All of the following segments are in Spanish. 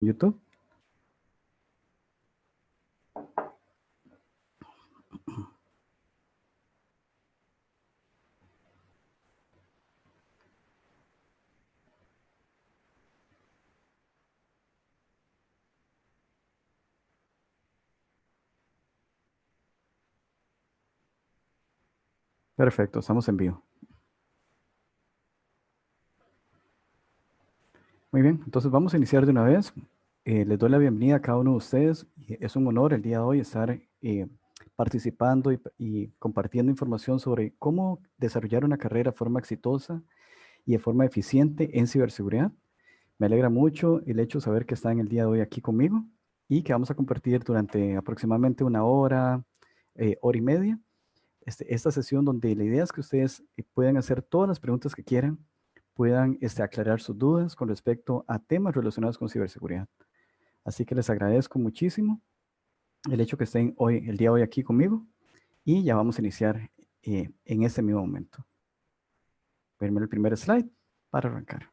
YouTube. Perfecto, estamos en vivo. Muy bien, entonces vamos a iniciar de una vez. Les doy la bienvenida a cada uno de ustedes. Es un honor el día de hoy estar participando y compartiendo información sobre cómo desarrollar una carrera de forma exitosa y de forma eficiente en ciberseguridad. Me alegra mucho el hecho de saber que están el día de hoy aquí conmigo y que vamos a compartir durante aproximadamente una hora, hora y media, esta sesión donde la idea es que ustedes puedan hacer todas las preguntas que quieran, puedan aclarar sus dudas con respecto a temas relacionados con ciberseguridad. Así que les agradezco muchísimo el hecho que estén hoy, el día de hoy aquí conmigo y ya vamos a iniciar en este mismo momento. Verme el primer slide para arrancar.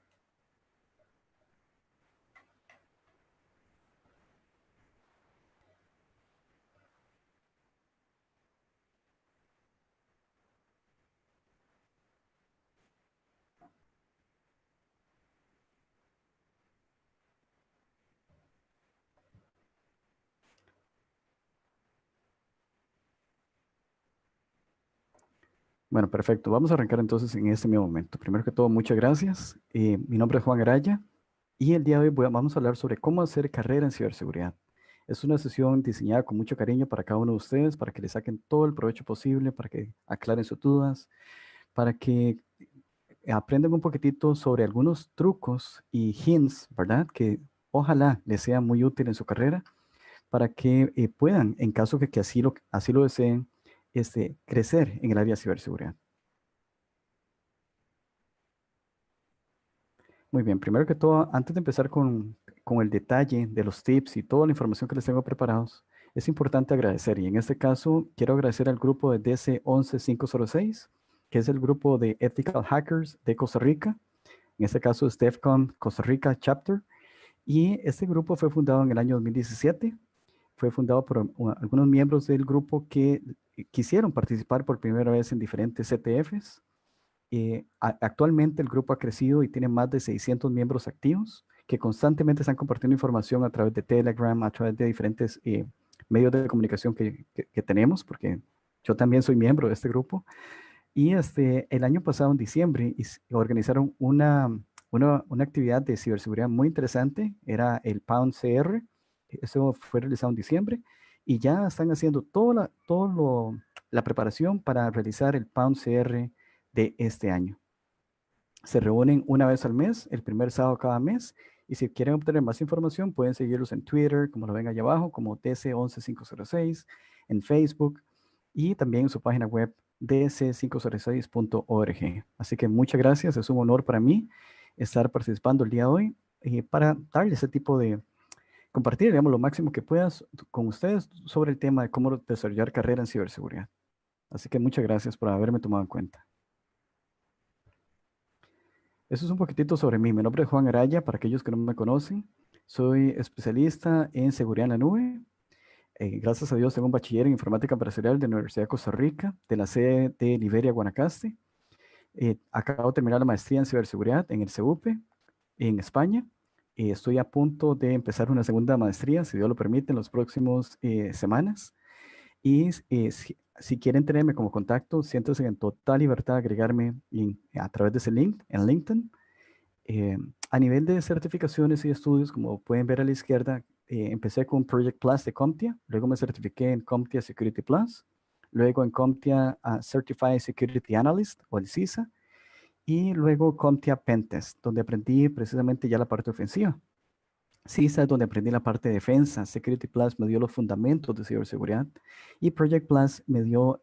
Bueno, perfecto. Vamos a arrancar entonces en este mismo momento. Primero que todo, muchas gracias. Mi nombre es Juan Araya y el día de hoy vamos a hablar sobre cómo hacer carrera en ciberseguridad. Es una sesión diseñada con mucho cariño para cada uno de ustedes, para que le saquen todo el provecho posible, para que aclaren sus dudas, para que aprendan un poquitito sobre algunos trucos y hints, ¿verdad? Que ojalá les sea muy útil en su carrera, para que puedan, en caso de que así lo deseen, crecer en el área de ciberseguridad. Muy bien, primero que todo, antes de empezar con el detalle de los tips y toda la información que les tengo preparados, es importante agradecer. Y en este caso, quiero agradecer al grupo de DC11506, que es el grupo de Ethical Hackers de Costa Rica. En este caso es DEFCON Costa Rica Chapter. Y este grupo fue fundado en el año 2017. Fue fundado por algunos miembros del grupo que quisieron participar por primera vez en diferentes CTFs. Actualmente el grupo ha crecido y tiene más de 600 miembros activos que constantemente están compartiendo información a través de Telegram, a través de diferentes medios de comunicación que tenemos, porque yo también soy miembro de este grupo. Y el año pasado, en diciembre, organizaron una actividad de ciberseguridad muy interesante, era el Pound CR, eso fue realizado en diciembre, y ya están haciendo la preparación para realizar el Pound CR de este año. Se reúnen una vez al mes, el primer sábado cada mes, y si quieren obtener más información, pueden seguirlos en Twitter, como lo ven allá abajo, como DC11506, en Facebook, y también en su página web dc506.org. Así que muchas gracias, es un honor para mí estar participando el día de hoy para darle ese tipo de, compartir, digamos, lo máximo que puedas con ustedes sobre el tema de cómo desarrollar carrera en ciberseguridad. Así que muchas gracias por haberme tomado en cuenta. Eso es un poquitito sobre mí. Mi nombre es Juan Araya, para aquellos que no me conocen. Soy especialista en seguridad en la nube. Gracias a Dios tengo un bachiller en informática empresarial de la Universidad de Costa Rica, de la sede de Liberia, Guanacaste. Acabo de terminar la maestría en ciberseguridad en el CUP, en España. Estoy a punto de empezar una segunda maestría, si Dios lo permite, en las próximas semanas. Y si quieren tenerme como contacto, siéntense en total libertad de agregarme a través de ese link en LinkedIn. A nivel de certificaciones y estudios, como pueden ver a la izquierda, empecé con Project Plus de CompTIA, luego me certifiqué en CompTIA Security Plus, luego en CompTIA Certified Security Analyst o el CISA, y luego CompTIA Pentest, donde aprendí precisamente ya la parte ofensiva. CISA es donde aprendí la parte de defensa. Security Plus me dio los fundamentos de ciberseguridad y Project Plus me dio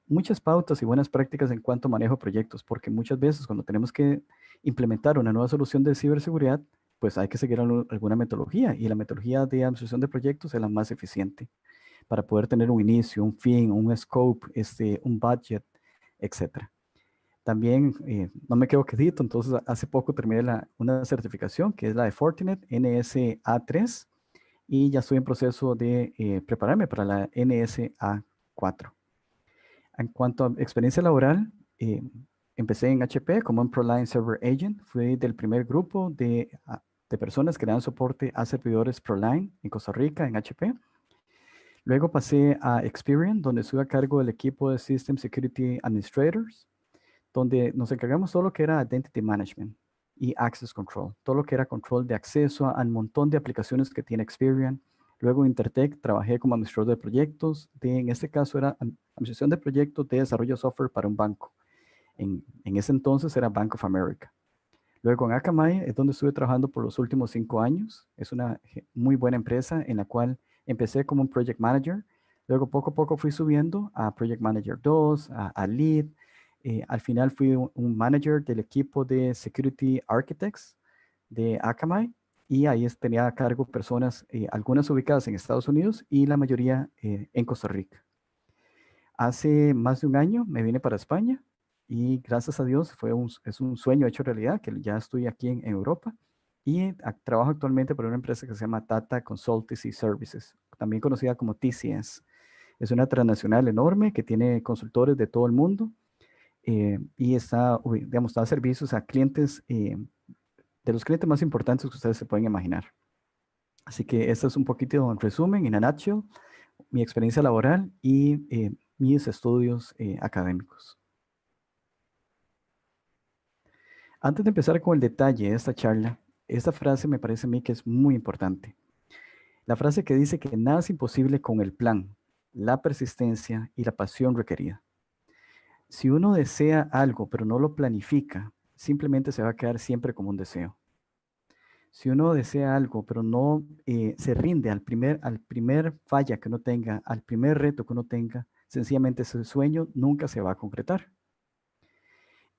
muchas pautas y buenas prácticas en cuanto a manejo de proyectos, porque muchas veces cuando tenemos que implementar una nueva solución de ciberseguridad, pues hay que seguir alguna metodología y la metodología de administración de proyectos es la más eficiente para poder tener un inicio, un fin, un scope, un budget, etcétera. También no me quedo quedito, entonces hace poco terminé una certificación que es la de Fortinet NSA 3 y ya estoy en proceso de prepararme para la NSA 4. En cuanto a experiencia laboral, empecé en HP como un ProLine Server Agent. Fui del primer grupo de personas que dan soporte a servidores ProLine en Costa Rica, en HP. Luego pasé a Experian, donde estuve a cargo del equipo de System Security Administrators, donde nos encargamos todo lo que era Identity Management y Access Control, todo lo que era control de acceso a un montón de aplicaciones que tiene Experian. Luego en Intertech trabajé como administrador de proyectos, en este caso era administración de proyectos de desarrollo de software para un banco. En ese entonces era Bank of America. Luego en Akamai es donde estuve trabajando por los últimos 5 años. Es una muy buena empresa en la cual empecé como un Project Manager. Luego poco a poco fui subiendo a Project Manager 2, a Lead. Al final fui un manager del equipo de Security Architects de Akamai. Y ahí tenía a cargo personas, algunas ubicadas en Estados Unidos y la mayoría en Costa Rica. Hace más de un año me vine para España y gracias a Dios es un sueño hecho realidad, que ya estoy aquí en Europa y trabajo actualmente para una empresa que se llama Tata Consultancy Services, también conocida como TCS. Es una transnacional enorme que tiene consultores de todo el mundo y digamos, da servicios a clientes, de los clientes más importantes que ustedes se pueden imaginar. Así que este es un poquito en resumen, en a nutshell, mi experiencia laboral y mis estudios académicos. Antes de empezar con el detalle de esta charla, esta frase me parece a mí que es muy importante. La frase que dice que nada es imposible con el plan, la persistencia y la pasión requerida. Si uno desea algo pero no lo planifica, simplemente se va a quedar siempre como un deseo. Si uno desea algo pero no se rinde al primer falla que uno tenga, al primer reto que uno tenga, sencillamente ese sueño nunca se va a concretar.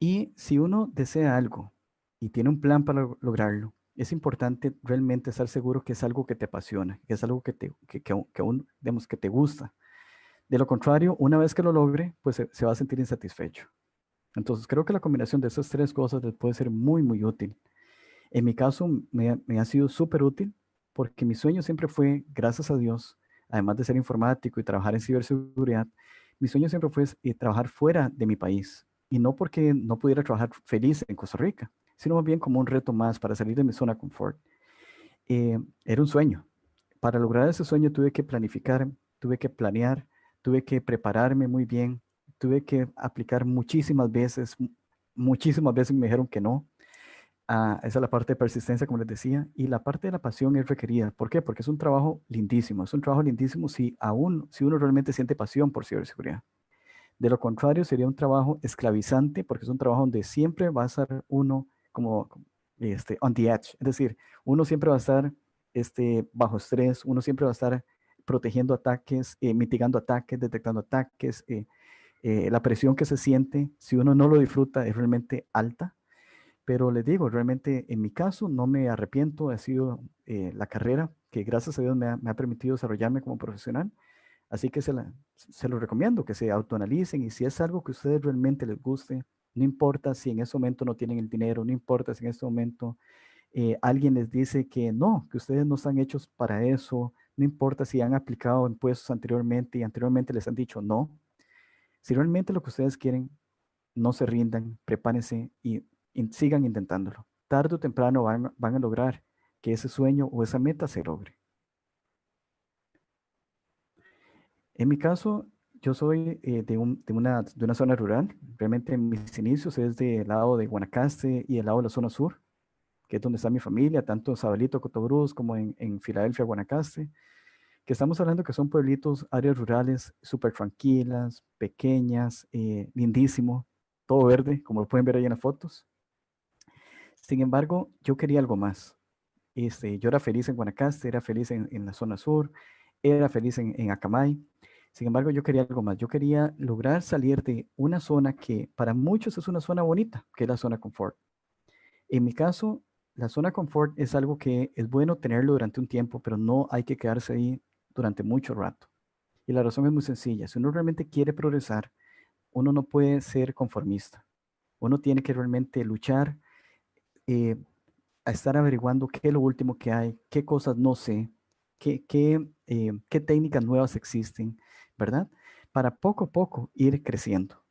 Y si uno desea algo y tiene un plan para lograrlo, es importante realmente estar seguro que es algo que te apasiona, que es algo digamos, que te gusta. De lo contrario, una vez que lo logre, pues se va a sentir insatisfecho. Entonces, creo que la combinación de esas tres cosas les puede ser muy, muy útil. En mi caso, me ha sido súper útil porque mi sueño siempre fue, gracias a Dios, además de ser informático y trabajar en ciberseguridad, mi sueño siempre fue trabajar fuera de mi país. Y no porque no pudiera trabajar feliz en Costa Rica, sino más bien como un reto más para salir de mi zona de confort. Era un sueño. Para lograr ese sueño tuve que planificar, tuve que planear, tuve que prepararme muy bien, tuve que aplicar muchísimas veces me dijeron que no. Esa es la parte de persistencia, como les decía, y la parte de la pasión es requerida. ¿Por qué? Porque es un trabajo lindísimo. Es un trabajo lindísimo si uno realmente siente pasión por ciberseguridad. De lo contrario, sería un trabajo esclavizante, porque es un trabajo donde siempre va a estar uno como on the edge. Es decir, uno siempre va a estar bajo estrés, uno siempre va a estar protegiendo ataques, mitigando ataques, detectando ataques. La presión que se siente, si uno no lo disfruta, es realmente alta. Pero les digo, realmente en mi caso no me arrepiento, ha sido la carrera que gracias a Dios me ha permitido desarrollarme como profesional. Así que se lo recomiendo, que se autoanalicen y si es algo que a ustedes realmente les guste, no importa si en ese momento no tienen el dinero, no importa si en este momento alguien les dice que no, que ustedes no están hechos para eso, no importa si han aplicado impuestos anteriormente y anteriormente les han dicho no. Si realmente lo que ustedes quieren, no se rindan, prepárense y sigan intentándolo. Tarde o temprano van a lograr que ese sueño o esa meta se logre. En mi caso, yo soy de una zona rural. Realmente mis inicios es del lado de Guanacaste y del lado de la zona sur, que es donde está mi familia, tanto en Sabalito, Cotobruz, como en Filadelfia, Guanacaste, que estamos hablando que son pueblitos, áreas rurales súper tranquilas, pequeñas, lindísimo, todo verde, como lo pueden ver ahí en las fotos. Sin embargo, yo quería algo más. Yo era feliz en Guanacaste, era feliz en la zona sur, era feliz en Acamay. Sin embargo, yo quería algo más. Yo quería lograr salir de una zona que para muchos es una zona bonita, que es la zona confort. En mi caso, la zona confort es algo que es bueno tenerlo durante un tiempo, pero no hay que quedarse ahí durante mucho rato. Y la razón es muy sencilla. Si uno realmente quiere progresar, uno no puede ser conformista. Uno tiene que realmente luchar eh, a estar averiguando qué es lo último que hay, qué cosas no sé, qué técnicas nuevas existen, ¿verdad? Para poco a poco ir creciendo.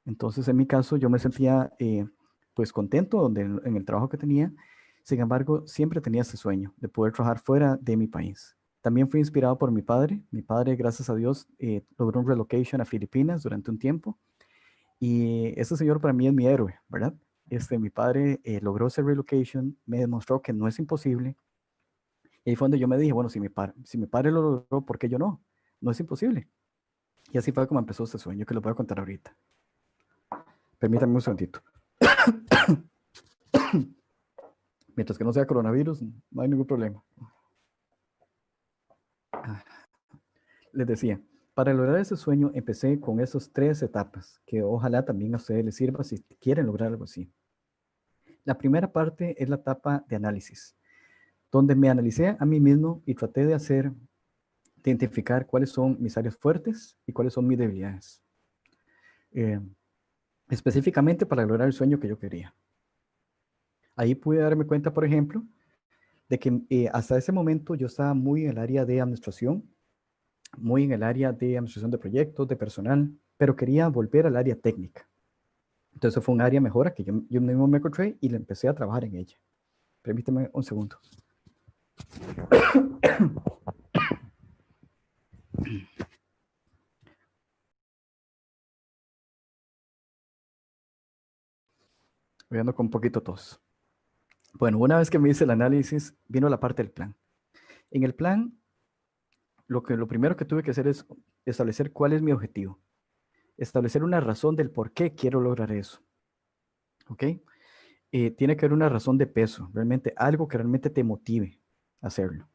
Entonces, en mi caso, yo me sentía pues contento en el trabajo que tenía. Sin embargo, siempre tenía ese sueño de poder trabajar fuera de mi país. También fui inspirado por mi padre. Mi padre, gracias a Dios, logró un relocation a Filipinas durante un tiempo. Y ese señor para mí es mi héroe, ¿verdad? Mi padre logró ese relocation, me demostró que no es imposible. Y ahí fue donde yo me dije, bueno, si mi padre lo logró, ¿por qué yo no? No es imposible. Y así fue como empezó este sueño que lo voy a contar ahorita. Permítanme un segundito. Mientras que no sea coronavirus, no hay ningún problema. Les decía, para lograr ese sueño empecé con esas 3 etapas, que ojalá también a ustedes les sirva si quieren lograr algo así. La primera parte es la etapa de análisis, donde me analicé a mí mismo y traté de identificar cuáles son mis áreas fuertes y cuáles son mis debilidades. Específicamente para lograr el sueño que yo quería. Ahí pude darme cuenta, por ejemplo, de que hasta ese momento yo estaba muy en el área de administración, muy en el área de administración de proyectos, de personal, pero quería volver al área técnica. Entonces fue un área mejora que yo mismo me encontré y le empecé a trabajar en ella. Permíteme un segundo. Voy ando con un poquito tos. Bueno, una vez que me hice el análisis, vino la parte del plan. En el plan, lo primero que tuve que hacer es establecer cuál es mi objetivo. Establecer una razón del por qué quiero lograr eso. ¿Ok? Tiene que haber una razón de peso, realmente algo que realmente te motive a hacerlo.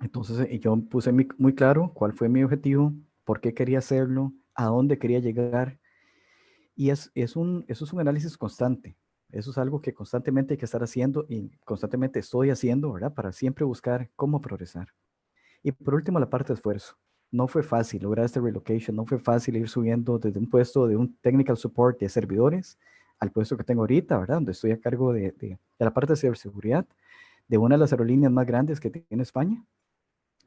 Entonces yo puse muy claro cuál fue mi objetivo, por qué quería hacerlo, a dónde quería llegar. Y eso es un análisis constante. Eso es algo que constantemente hay que estar haciendo y constantemente estoy haciendo, ¿verdad? Para siempre buscar cómo progresar. Y por último, la parte de esfuerzo. No fue fácil lograr este relocation, no fue fácil ir subiendo desde un puesto de un technical support de servidores al puesto que tengo ahorita, ¿verdad? Donde estoy a cargo de la parte de ciberseguridad de una de las aerolíneas más grandes que tiene España.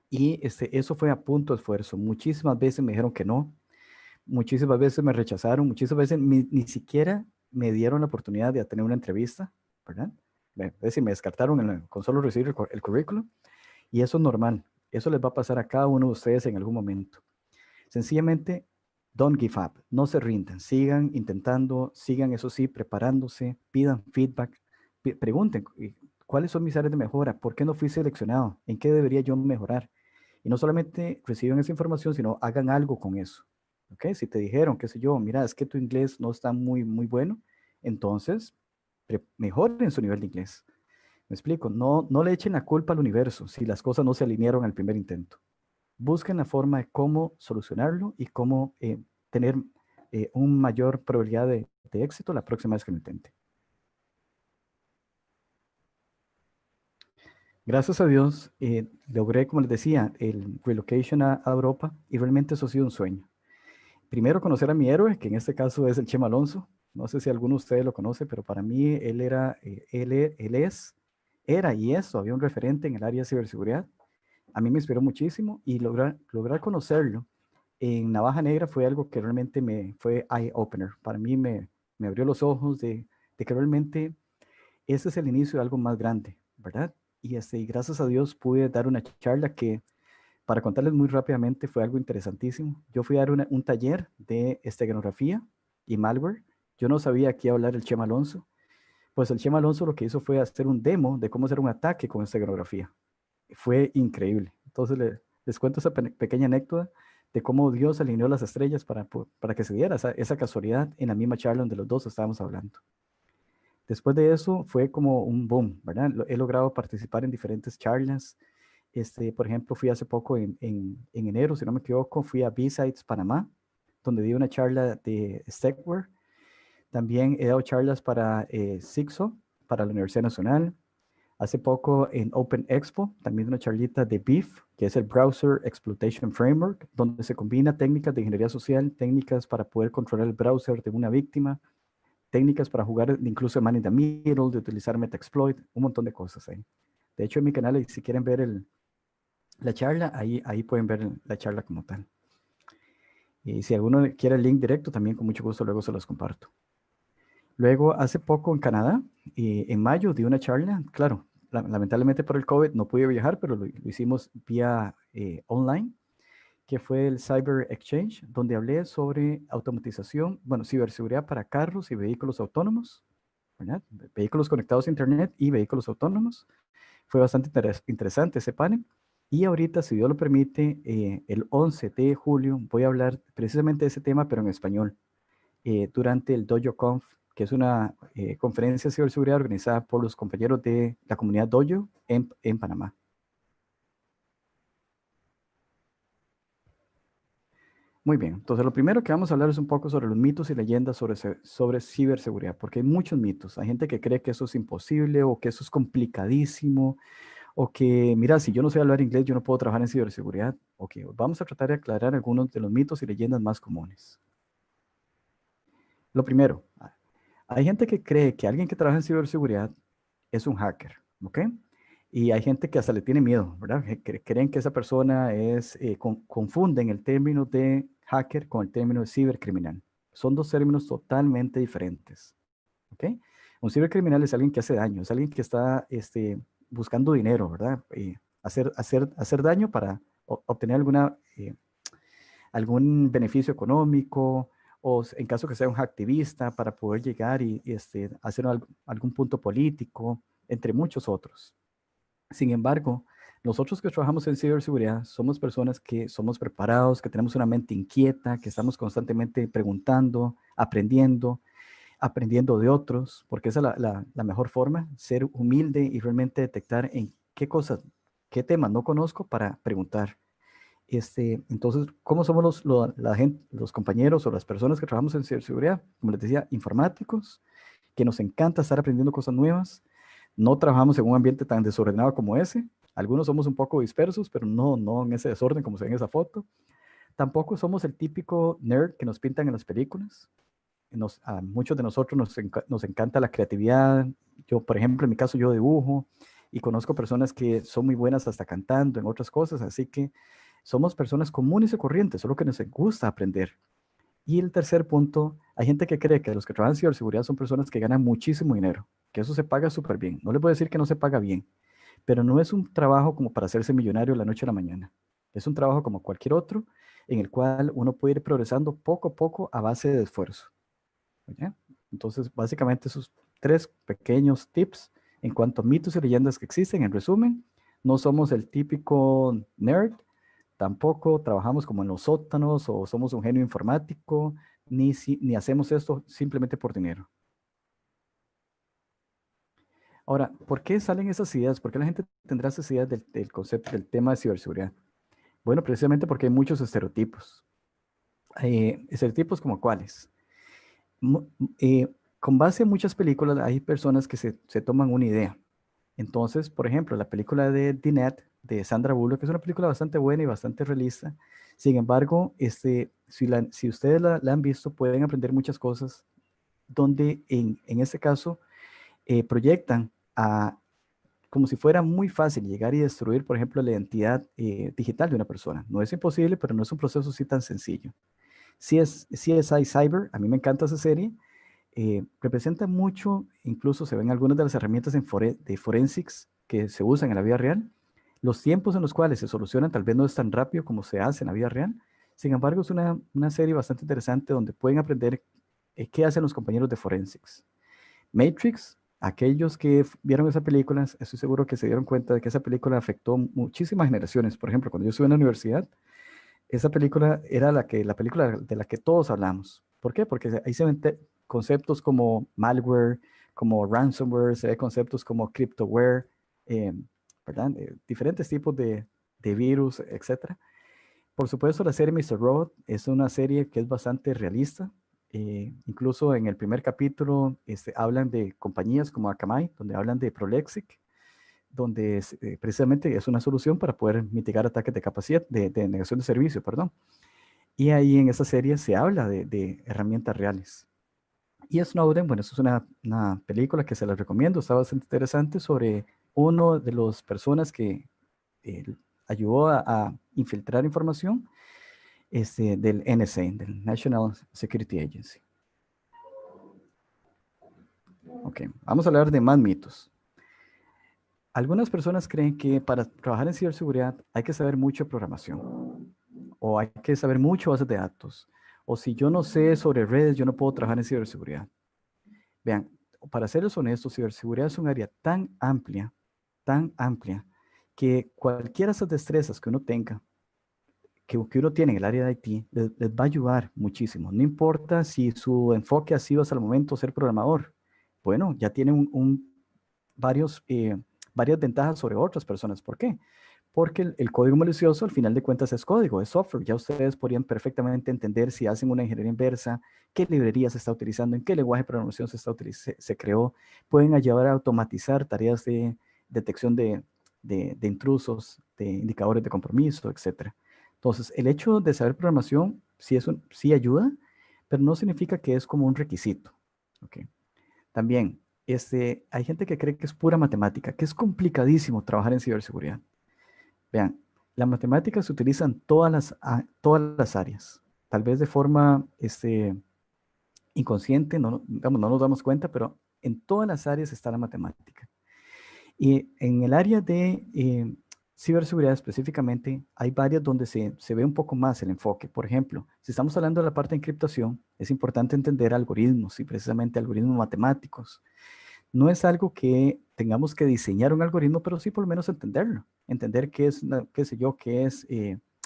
Y eso fue a punto de esfuerzo. Muchísimas veces me dijeron que no, muchísimas veces me rechazaron, muchísimas veces ni siquiera me dieron la oportunidad de tener una entrevista, ¿verdad? Es decir, me descartaron con solo recibir el currículum. Y eso es normal. Eso les va a pasar a cada uno de ustedes en algún momento. Sencillamente, don't give up. No se rindan. Sigan intentando, sigan, eso sí, preparándose, pidan feedback, pregunten cuáles son mis áreas de mejora, por qué no fui seleccionado, en qué debería yo mejorar. Y no solamente reciban esa información, sino hagan algo con eso. ¿Ok? Si te dijeron, qué sé yo, mira, es que tu inglés no está muy bueno, entonces mejoren su nivel de inglés. Me explico, no le echen la culpa al universo si las cosas no se alinearon al primer intento. Busquen la forma de cómo solucionarlo y cómo tener una mayor probabilidad de éxito la próxima vez que lo intente. Gracias a Dios, logré, como les decía, el relocation a Europa y realmente eso ha sido un sueño. Primero conocer a mi héroe, que en este caso es el Chema Alonso. No sé si alguno de ustedes lo conoce, pero para mí él era y es todavía un referente en el área de ciberseguridad. A mí me inspiró muchísimo y lograr conocerlo en Navaja Negra fue algo que realmente me fue eye-opener. Para mí me abrió los ojos de que realmente ese es el inicio de algo más grande, ¿verdad? Y gracias a Dios pude dar una charla que, para contarles muy rápidamente, fue algo interesantísimo. Yo fui a dar un taller de esteganografía y malware. Yo no sabía aquí hablar el Chema Alonso. Pues el Chema Alonso lo que hizo fue hacer un demo de cómo hacer un ataque con esteganografía. Fue increíble. Entonces les cuento esa pequeña anécdota de cómo Dios alineó las estrellas para que se diera esa casualidad en la misma charla donde los dos estábamos hablando. Después de eso fue como un boom, ¿verdad? He logrado participar en diferentes charlas. Por ejemplo, fui hace poco en enero, si no me equivoco, fui a B-Sides Panamá, donde di una charla de Steckware. También he dado charlas para SIGSO, para la Universidad Nacional. Hace poco en Open Expo, también una charlita de BEEF, que es el Browser Exploitation Framework, donde se combina técnicas de ingeniería social, técnicas para poder controlar el browser de una víctima, técnicas para jugar, incluso de Man in the Middle, de utilizar Metaxploit, un montón de cosas ahí. De hecho, en mi canal, si quieren ver la charla, ahí pueden ver la charla como tal. Y si alguno quiere el link directo, también con mucho gusto luego se los comparto. Luego, hace poco en Canadá, en mayo, di una charla. Claro, lamentablemente por el COVID no pude viajar, pero lo hicimos vía online, que fue el Cyber Exchange, donde hablé sobre automatización, bueno, ciberseguridad para carros y vehículos autónomos, ¿verdad? Vehículos conectados a Internet y vehículos autónomos. Fue bastante interesante ese panel. Y ahorita, si Dios lo permite, el 11 de julio voy a hablar precisamente de ese tema, pero en español, durante el DojoConf, que es una conferencia de ciberseguridad organizada por los compañeros de la comunidad Dojo en Panamá. Muy bien, entonces lo primero que vamos a hablar es un poco sobre los mitos y leyendas sobre ciberseguridad, porque hay muchos mitos. Hay gente que cree que eso es imposible o que eso es complicadísimo o que, mira, si yo no sé hablar inglés, yo no puedo trabajar en ciberseguridad. Ok, vamos a tratar de aclarar algunos de los mitos y leyendas más comunes. Lo primero, hay gente que cree que alguien que trabaja en ciberseguridad es un hacker, ¿ok? Y hay gente que hasta le tiene miedo, ¿verdad? Creen que esa persona es, confunden el término de hacker con el término de cibercriminal. Son dos términos totalmente diferentes, ¿ok? Un cibercriminal es alguien que hace daño, es alguien que está buscando dinero, ¿verdad? Hacer daño para obtener algún beneficio económico o en caso que sea un activista para poder llegar y hacer algún punto político, entre muchos otros. Sin embargo, nosotros que trabajamos en ciberseguridad somos personas que somos preparados, que tenemos una mente inquieta, que estamos constantemente preguntando, aprendiendo de otros, porque esa es la mejor forma, ser humilde y realmente detectar en qué cosas, qué temas no conozco para preguntar. Entonces, ¿cómo somos la gente, los compañeros o las personas que trabajamos en ciberseguridad? Como les decía, informáticos, que nos encanta estar aprendiendo cosas nuevas. No trabajamos en un ambiente tan desordenado como ese. Algunos somos un poco dispersos, pero no en ese desorden como se ve en esa foto. Tampoco somos el típico nerd que nos pintan en las películas. A muchos de nosotros nos encanta la creatividad. Yo, por ejemplo, en mi caso, yo dibujo y conozco personas que son muy buenas hasta cantando en otras cosas, así que somos personas comunes y corrientes, solo que nos gusta aprender. Y el tercer punto, hay gente que cree que los que trabajan en ciberseguridad son personas que ganan muchísimo dinero, que eso se paga súper bien. No les voy a decir que no se paga bien, pero no es un trabajo como para hacerse millonario de la noche a la mañana. Es un trabajo como cualquier otro, en el cual uno puede ir progresando poco a poco a base de esfuerzo. ¿Ya? Entonces, básicamente esos tres pequeños tips en cuanto a mitos y leyendas que existen. En resumen, no somos el típico nerd, tampoco trabajamos como en los sótanos o somos un genio informático, ni hacemos esto simplemente por dinero. Ahora, ¿por qué salen esas ideas? ¿Por qué la gente tendrá esas ideas del concepto, del tema de ciberseguridad? Bueno, precisamente porque hay muchos estereotipos. Estereotipos como cuáles. mu- con base en muchas películas, hay personas que se toman una idea. Entonces, por ejemplo, la película de The Net, de Sandra Bullock, que es una película bastante buena y bastante realista. Sin embargo, si ustedes la han visto, pueden aprender muchas cosas donde en este caso proyectan como si fuera muy fácil llegar y destruir, por ejemplo, la identidad digital de una persona. No es imposible, pero no es un proceso así tan sencillo. CSI Cyber, a mí me encanta esa serie, representa mucho, incluso se ven algunas de las herramientas de forensics que se usan en la vida real. Los tiempos en los cuales se solucionan tal vez no es tan rápido como se hace en la vida real. Sin embargo, es una serie bastante interesante donde pueden aprender qué hacen los compañeros de forensics. Matrix, aquellos que vieron esa película, estoy seguro que se dieron cuenta de que esa película afectó muchísimas generaciones. Por ejemplo, cuando yo estuve en la universidad, esa película era la película de la que todos hablamos. ¿Por qué? Porque ahí se ven conceptos como malware, como ransomware, se ven conceptos como cryptoware, eh, ¿verdad? Diferentes tipos de virus, etcétera. Por supuesto, la serie Mr. Robot es una serie que es bastante realista. Incluso en el primer capítulo hablan de compañías como Akamai, donde hablan de Prolexic, donde precisamente es una solución para poder mitigar ataques de capacidad, de negación de servicio, perdón. Y ahí en esa serie se habla de herramientas reales. Y Snowden, bueno, eso es una película que se la recomiendo, está bastante interesante sobre uno de las personas que eh, ayudó a infiltrar información del NSA, del National Security Agency. Ok, vamos a hablar de más mitos. Algunas personas creen que para trabajar en ciberseguridad hay que saber mucho de programación o hay que saber mucho bases de datos. O si yo no sé sobre redes, yo no puedo trabajar en ciberseguridad. Vean, para serles honestos, ciberseguridad es un área tan amplia, que cualquiera de esas destrezas que uno tenga, que uno tiene en el área de IT, les va a ayudar muchísimo. No importa si su enfoque ha sido hasta el momento ser programador. Bueno, ya tiene varias ventajas sobre otras personas. ¿Por qué? Porque el código malicioso, al final de cuentas, es código, es software. Ya ustedes podrían perfectamente entender si hacen una ingeniería inversa, qué librería se está utilizando, en qué lenguaje de programación se creó. Pueden ayudar a automatizar tareas de detección de intrusos, de indicadores de compromiso, etcétera. Entonces, el hecho de saber programación sí ayuda, pero no significa que es como un requisito. ¿Ok? También, hay gente que cree que es pura matemática, que es complicadísimo trabajar en ciberseguridad. Vean, la matemática se utiliza en todas las áreas. Tal vez de forma inconsciente, digamos, no nos damos cuenta, pero en todas las áreas está la matemática. Y en el área de ciberseguridad específicamente, hay varias donde se ve un poco más el enfoque. Por ejemplo, si estamos hablando de la parte de encriptación, es importante entender algoritmos y precisamente algoritmos matemáticos. No es algo que tengamos que diseñar un algoritmo, pero sí por lo menos entenderlo. Entender qué es, qué sé yo, qué es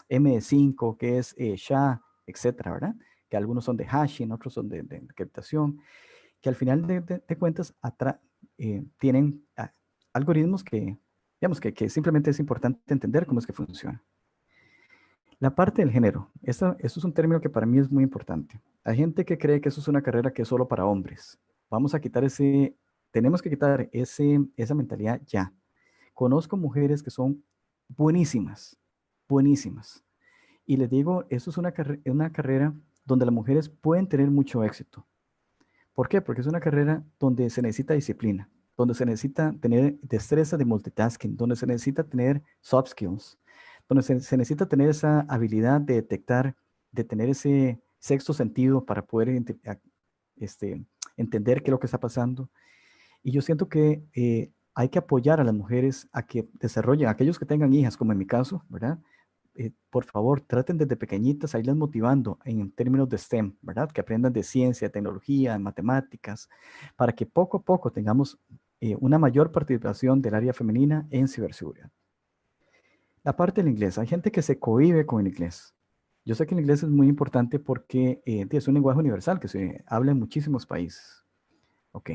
MD5, qué es SHA, etcétera, ¿verdad? Que algunos son de hashing, otros son de encriptación, que al final de cuentas tienen algoritmos que, digamos, que simplemente es importante entender cómo es que funciona. La parte del género, eso es un término que para mí es muy importante. Hay gente que cree que eso es una carrera que es solo para hombres. Vamos a quitar tenemos que quitar esa mentalidad ya. Conozco mujeres que son buenísimas, buenísimas. Y les digo, eso es una carrera donde las mujeres pueden tener mucho éxito. ¿Por qué? Porque es una carrera donde se necesita disciplina, donde se necesita tener destreza de multitasking, donde se necesita tener soft skills, donde se necesita tener esa habilidad de detectar, de tener ese sexto sentido para poder este, entender qué es lo que está pasando. Y yo siento que hay que apoyar a las mujeres a que desarrollen, aquellos que tengan hijas, como en mi caso, ¿verdad? Por favor, traten desde pequeñitas a irlas motivando en términos de STEM, ¿verdad? Que aprendan de ciencia, tecnología, matemáticas, para que poco a poco tengamos una mayor participación del área femenina en ciberseguridad. La parte del inglés, hay gente que se cohíbe con el inglés. Yo sé que el inglés es muy importante porque es un lenguaje universal que se habla en muchísimos países. Ok.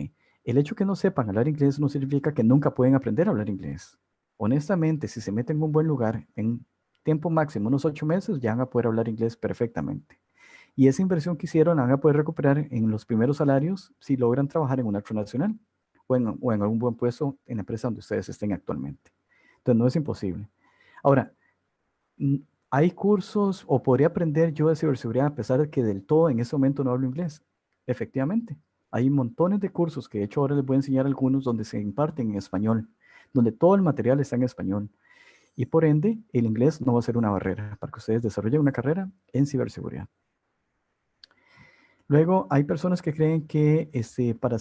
El hecho que no sepan hablar inglés no significa que nunca pueden aprender a hablar inglés. Honestamente, si se meten en un buen lugar, en tiempo máximo, unos 8 meses, ya van a poder hablar inglés perfectamente. Y esa inversión que hicieron la van a poder recuperar en los primeros salarios si logran trabajar en una transnacional o en algún buen puesto en la empresa donde ustedes estén actualmente. Entonces, no es imposible. Ahora, mm, hay cursos o podría aprender yo de ciberseguridad a pesar de que del todo en ese momento no hablo inglés. Efectivamente, hay montones de cursos que de hecho ahora les voy a enseñar algunos donde se imparten en español, donde todo el material está en español. Y por ende, el inglés no va a ser una barrera para que ustedes desarrollen una carrera en ciberseguridad. Luego, hay personas que creen que para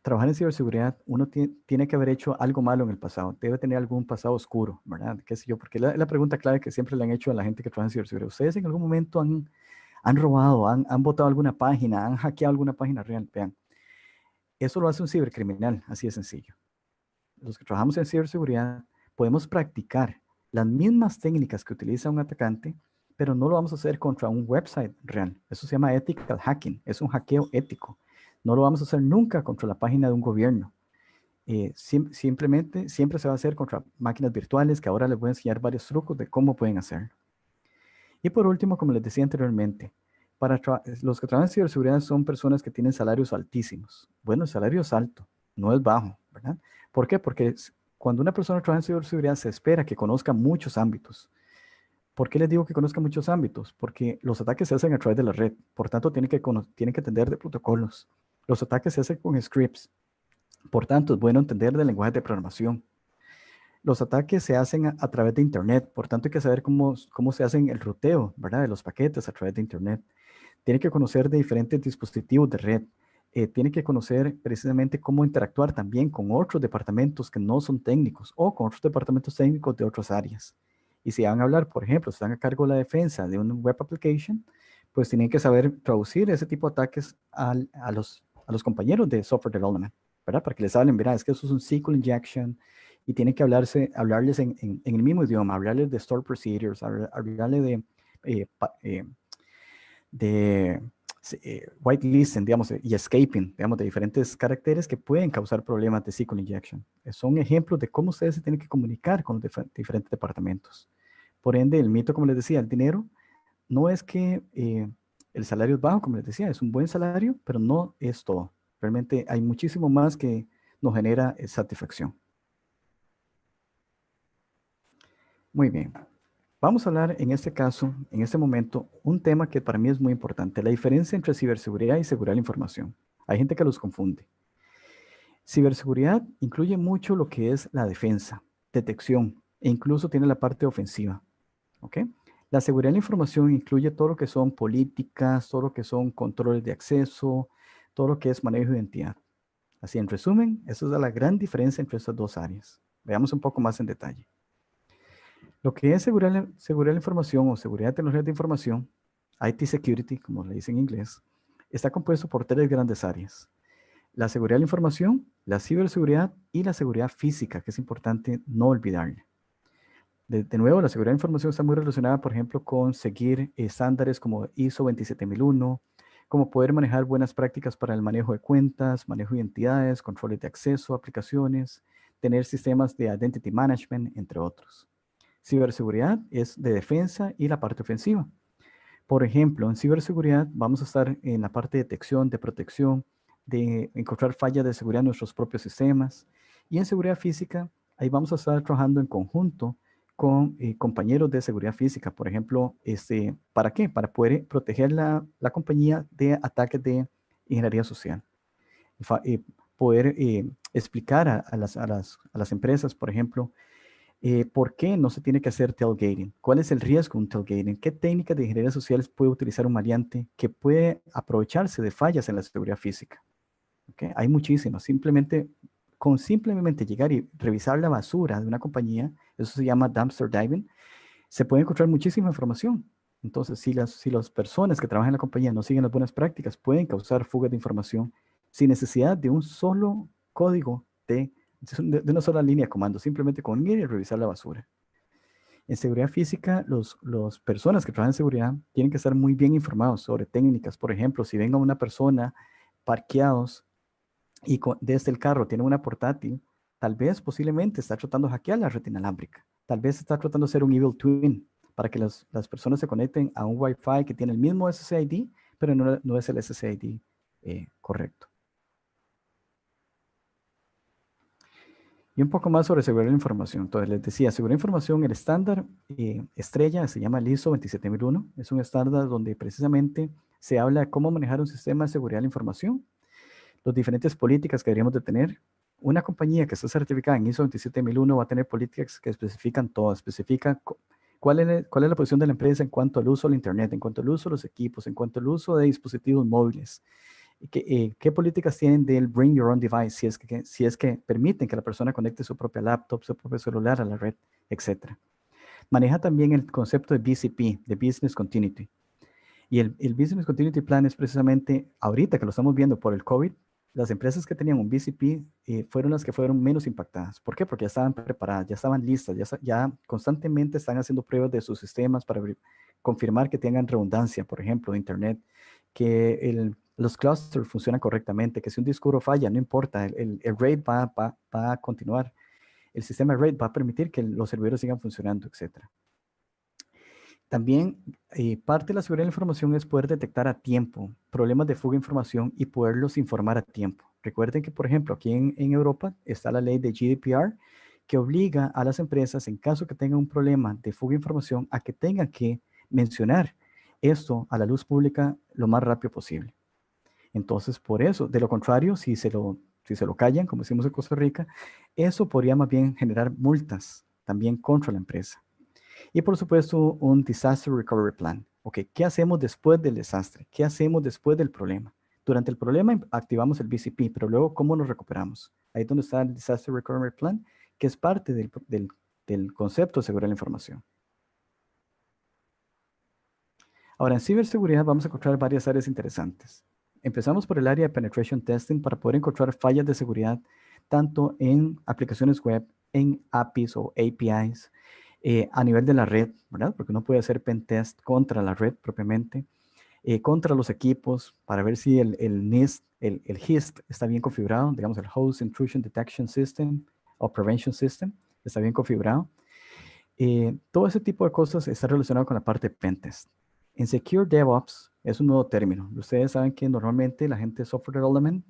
trabajar en ciberseguridad, uno tiene que haber hecho algo malo en el pasado, debe tener algún pasado oscuro, ¿verdad? ¿Qué sé yo? Porque la pregunta clave que siempre le han hecho a la gente que trabaja en ciberseguridad, ¿ustedes en algún momento han robado, han botado alguna página, han hackeado alguna página real? Vean, eso lo hace un cibercriminal, así de sencillo. Los que trabajamos en ciberseguridad podemos practicar las mismas técnicas que utiliza un atacante, pero no lo vamos a hacer contra un website real. Eso se llama ethical hacking, es un hackeo ético. No lo vamos a hacer nunca contra la página de un gobierno. Simplemente, siempre se va a hacer contra máquinas virtuales, que ahora les voy a enseñar varios trucos de cómo pueden hacerlo. Y por último, como les decía anteriormente, los que trabajan en ciberseguridad son personas que tienen salarios altísimos. Bueno, el salario es alto, no es bajo, ¿verdad? ¿Por qué? Porque cuando una persona trabaja en ciberseguridad se espera que conozca muchos ámbitos. ¿Por qué les digo que conozca muchos ámbitos? Porque los ataques se hacen a través de la red, por tanto tiene que entender de protocolos. Los ataques se hacen con scripts. Por tanto, es bueno entender del lenguaje de programación. Los ataques se hacen a través de Internet. Por tanto, hay que saber cómo se hacen el ruteo, ¿verdad? De los paquetes a través de Internet. Tiene que conocer de diferentes dispositivos de red. Tiene que conocer precisamente cómo interactuar también con otros departamentos que no son técnicos o con otros departamentos técnicos de otras áreas. Y si van a hablar, por ejemplo, si están a cargo de la defensa de un web application, pues tienen que saber traducir ese tipo de ataques a los compañeros de software development, ¿verdad? Para que les hablen, verá, es que eso es un SQL injection y tienen que hablarles en el mismo idioma, hablarles de store procedures, hablarles eh, pa- eh, de whitelisting, digamos, y escaping, digamos, de diferentes caracteres que pueden causar problemas de SQL injection. Son ejemplos de cómo ustedes se tienen que comunicar con los diferentes departamentos. Por ende, el mito, como les decía, el dinero no es que el salario es bajo, como les decía, es un buen salario, pero no es todo. Realmente hay muchísimo más que nos genera satisfacción. Muy bien. Vamos a hablar en este caso, en este momento, un tema que para mí es muy importante, la diferencia entre ciberseguridad y seguridad de la información. Hay gente que los confunde. Ciberseguridad incluye mucho lo que es la defensa, detección e incluso tiene la parte ofensiva. ¿Ok? La seguridad de la información incluye todo lo que son políticas, todo lo que son controles de acceso, todo lo que es manejo de identidad. Así, en resumen, esa es la gran diferencia entre estas dos áreas. Veamos un poco más en detalle. Lo que es seguridad de la información o seguridad de tecnologías de información, IT security, como le dicen en inglés, está compuesto por tres grandes áreas. La seguridad de la información, la ciberseguridad y la seguridad física, que es importante no olvidarla. De nuevo, la seguridad de información está muy relacionada, por ejemplo, con seguir estándares como ISO 27001, como poder manejar buenas prácticas para el manejo de cuentas, manejo de identidades, controles de acceso a aplicaciones, tener sistemas de identity management, entre otros. Ciberseguridad es de defensa y la parte ofensiva. Por ejemplo, en ciberseguridad vamos a estar en la parte de detección, de protección, de encontrar fallas de seguridad en nuestros propios sistemas. Y en seguridad física, ahí vamos a estar trabajando en conjunto con compañeros de seguridad física. Por ejemplo, ¿para qué? Para poder proteger la compañía de ataques de ingeniería social. Poder explicar a las empresas, por ejemplo, ¿por qué no se tiene que hacer tailgating? ¿Cuál es el riesgo de un tailgating? ¿Qué técnicas de ingeniería sociales puede utilizar un maleante que puede aprovecharse de fallas en la seguridad física? ¿Okay? Hay muchísimas. Simplemente llegar y revisar la basura de una compañía, eso se llama dumpster diving, se puede encontrar muchísima información. Entonces, si las personas que trabajan en la compañía no siguen las buenas prácticas, pueden causar fugas de información sin necesidad de un solo código de una sola línea de comando, simplemente con ir y revisar la basura. En seguridad física, las personas que trabajan en seguridad tienen que estar muy bien informados sobre técnicas. Por ejemplo, si venga una persona parqueados y desde el carro tiene una portátil, tal vez posiblemente está tratando de hackear la red inalámbrica. Tal vez está tratando de hacer un evil twin para que las personas se conecten a un Wi-Fi que tiene el mismo SSID, pero no es el SSID correcto. Y un poco más sobre seguridad de la información. Entonces, les decía, seguridad de la información, el estándar estrella se llama el ISO 27001. Es un estándar donde precisamente se habla de cómo manejar un sistema de seguridad de la información, las diferentes políticas que deberíamos de tener. Una compañía que está certificada en ISO 27001 va a tener políticas que especifican todo, especifican cuál es la posición de la empresa en cuanto al uso del Internet, en cuanto al uso de los equipos, en cuanto al uso de dispositivos móviles. ¿Qué políticas tienen del Bring Your Own Device si es que permiten que la persona conecte su propia laptop, su propio celular a la red, etcétera? Maneja también el concepto de BCP, de Business Continuity. Y el Business Continuity Plan es precisamente, ahorita que lo estamos viendo por el COVID, las empresas que tenían un BCP fueron las que fueron menos impactadas. ¿Por qué? Porque ya estaban preparadas, ya estaban listas, ya constantemente están haciendo pruebas de sus sistemas para confirmar que tengan redundancia, por ejemplo, de Internet, que los clusters funcionan correctamente, que si un disco duro falla, no importa, el RAID va a continuar. El sistema RAID va a permitir que los servidores sigan funcionando, etcétera. También parte de la seguridad de la información es poder detectar a tiempo problemas de fuga de información y poderlos informar a tiempo. Recuerden que, por ejemplo, aquí en Europa está la ley de GDPR que obliga a las empresas, en caso que tengan un problema de fuga de información, a que tengan que mencionar esto a la luz pública lo más rápido posible. Entonces, por eso, de lo contrario, si se lo callan, como decimos en Costa Rica, eso podría más bien generar multas también contra la empresa. Y por supuesto, un Disaster Recovery Plan. Ok, ¿qué hacemos después del desastre? ¿Qué hacemos después del problema? Durante el problema activamos el BCP, pero luego, ¿cómo nos recuperamos? Ahí es donde está el Disaster Recovery Plan, que es parte del concepto de seguridad de la información. Ahora, en ciberseguridad vamos a encontrar varias áreas interesantes. Empezamos por el área de penetration testing para poder encontrar fallas de seguridad tanto en aplicaciones web, en APIs o APIs, a nivel de la red, ¿verdad? Porque uno puede hacer pen test contra la red propiamente, contra los equipos para ver si el NIST, el HIST está bien configurado, digamos el Host Intrusion Detection System o Prevention System, está bien configurado. Todo ese tipo de cosas está relacionado con la parte de pentest. En Secure DevOps es un nuevo término. Ustedes saben que normalmente la gente de Software Development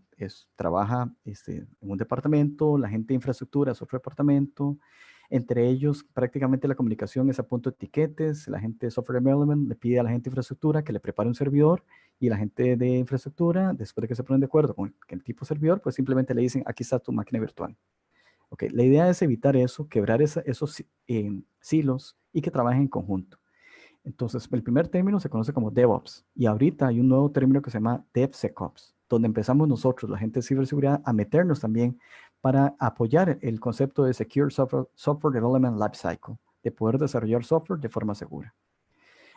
trabaja en un departamento, la gente de infraestructura es otro departamento. Entre ellos, prácticamente la comunicación es a punto de etiquetes. La gente de Software Development le pide a la gente de infraestructura que le prepare un servidor y la gente de infraestructura, después de que se ponen de acuerdo con el tipo de servidor, pues simplemente le dicen, aquí está tu máquina virtual. Okay, la idea es evitar eso, quebrar esos silos y que trabajen en conjunto. Entonces, el primer término se conoce como DevOps y ahorita hay un nuevo término que se llama DevSecOps, donde empezamos nosotros, la gente de ciberseguridad, a meternos también para apoyar el concepto de Secure Software Development Lifecycle, de poder desarrollar software de forma segura.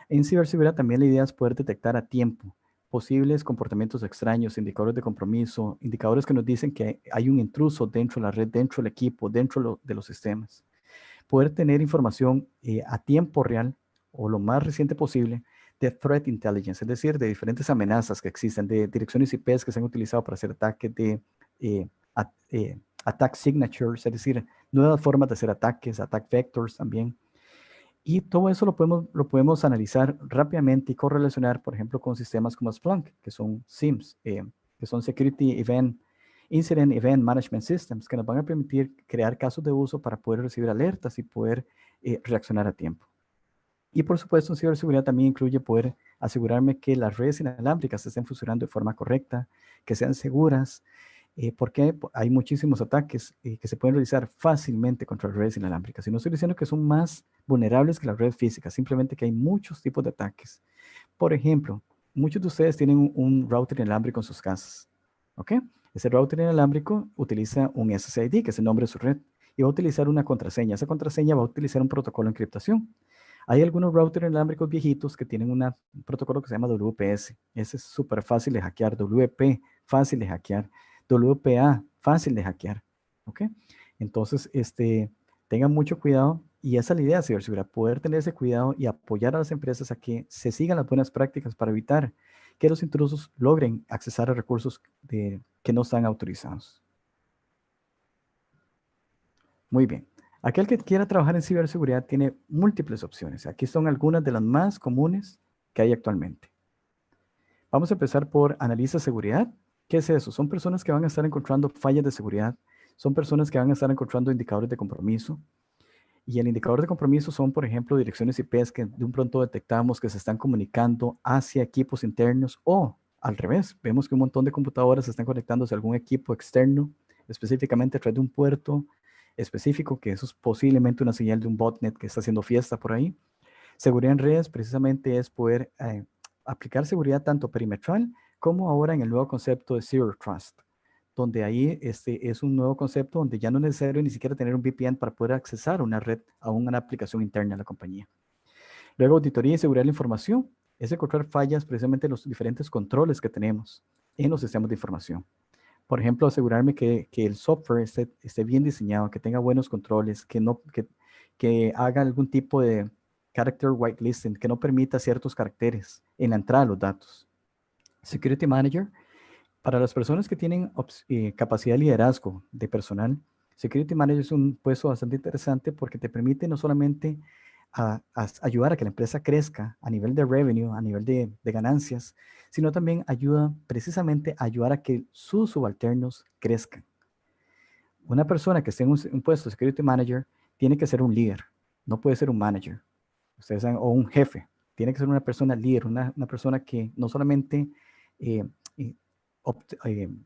En ciberseguridad también la idea es poder detectar a tiempo posibles comportamientos extraños, indicadores de compromiso, indicadores que nos dicen que hay un intruso dentro de la red, dentro del equipo, dentro de los sistemas. Poder tener información a tiempo real o lo más reciente posible de threat intelligence, es decir, de diferentes amenazas que existen, de direcciones IPs que se han utilizado para hacer ataques, de attack signatures, es decir, nuevas formas de hacer ataques, attack vectors también. Y todo eso lo podemos analizar rápidamente y correlacionar, por ejemplo, con sistemas como Splunk, que son SIEMs, que son Incident Event Management Systems, que nos van a permitir crear casos de uso para poder recibir alertas y poder reaccionar a tiempo. Y por supuesto, en ciberseguridad también incluye poder asegurarme que las redes inalámbricas estén funcionando de forma correcta, que sean seguras, porque hay muchísimos ataques que se pueden realizar fácilmente contra las redes inalámbricas. Y no estoy diciendo que son más vulnerables que las redes físicas, simplemente que hay muchos tipos de ataques. Por ejemplo, muchos de ustedes tienen un router inalámbrico en sus casas, ¿ok? Ese router inalámbrico utiliza un SSID, que es el nombre de su red, y va a utilizar una contraseña. Esa contraseña va a utilizar un protocolo de encriptación. Hay algunos routers inalámbricos viejitos que tienen un protocolo que se llama WPS. Ese es súper fácil de hackear. WP, fácil de hackear. WPA, fácil de hackear. ¿Ok? Entonces, tengan mucho cuidado y esa es la idea de ciberseguridad, poder tener ese cuidado y apoyar a las empresas a que se sigan las buenas prácticas para evitar que los intrusos logren accesar a recursos que no están autorizados. Muy bien. Aquel que quiera trabajar en ciberseguridad tiene múltiples opciones. Aquí son algunas de las más comunes que hay actualmente. Vamos a empezar por analistas de seguridad. ¿Qué es eso? Son personas que van a estar encontrando fallas de seguridad. Son personas que van a estar encontrando indicadores de compromiso. Y el indicador de compromiso son, por ejemplo, direcciones IPs que de un pronto detectamos que se están comunicando hacia equipos internos o al revés. Vemos que un montón de computadoras están conectándose a algún equipo externo, específicamente a través de un puerto específico, que eso es posiblemente una señal de un botnet que está haciendo fiesta por ahí. Seguridad en redes precisamente es poder aplicar seguridad tanto perimetral como ahora en el nuevo concepto de Zero Trust, donde ahí es un nuevo concepto donde ya no es necesario ni siquiera tener un VPN para poder accesar a una red, a una aplicación interna de la compañía. Luego, auditoría y seguridad de la información es encontrar fallas precisamente en los diferentes controles que tenemos en los sistemas de información. Por ejemplo, asegurarme que el software esté bien diseñado, que tenga buenos controles, que haga algún tipo de character whitelisting, que no permita ciertos caracteres en la entrada de los datos. Security Manager, para las personas que tienen capacidad de liderazgo de personal, Security Manager es un puesto bastante interesante porque te permite no solamente ayudar a que la empresa crezca a nivel de revenue, a nivel de ganancias, sino también ayuda precisamente a ayudar a que sus subalternos crezcan. Una persona que esté en un puesto de Security Manager tiene que ser un líder, no puede ser un manager, ustedes saben, o un jefe. Tiene que ser una persona líder, una persona que no solamente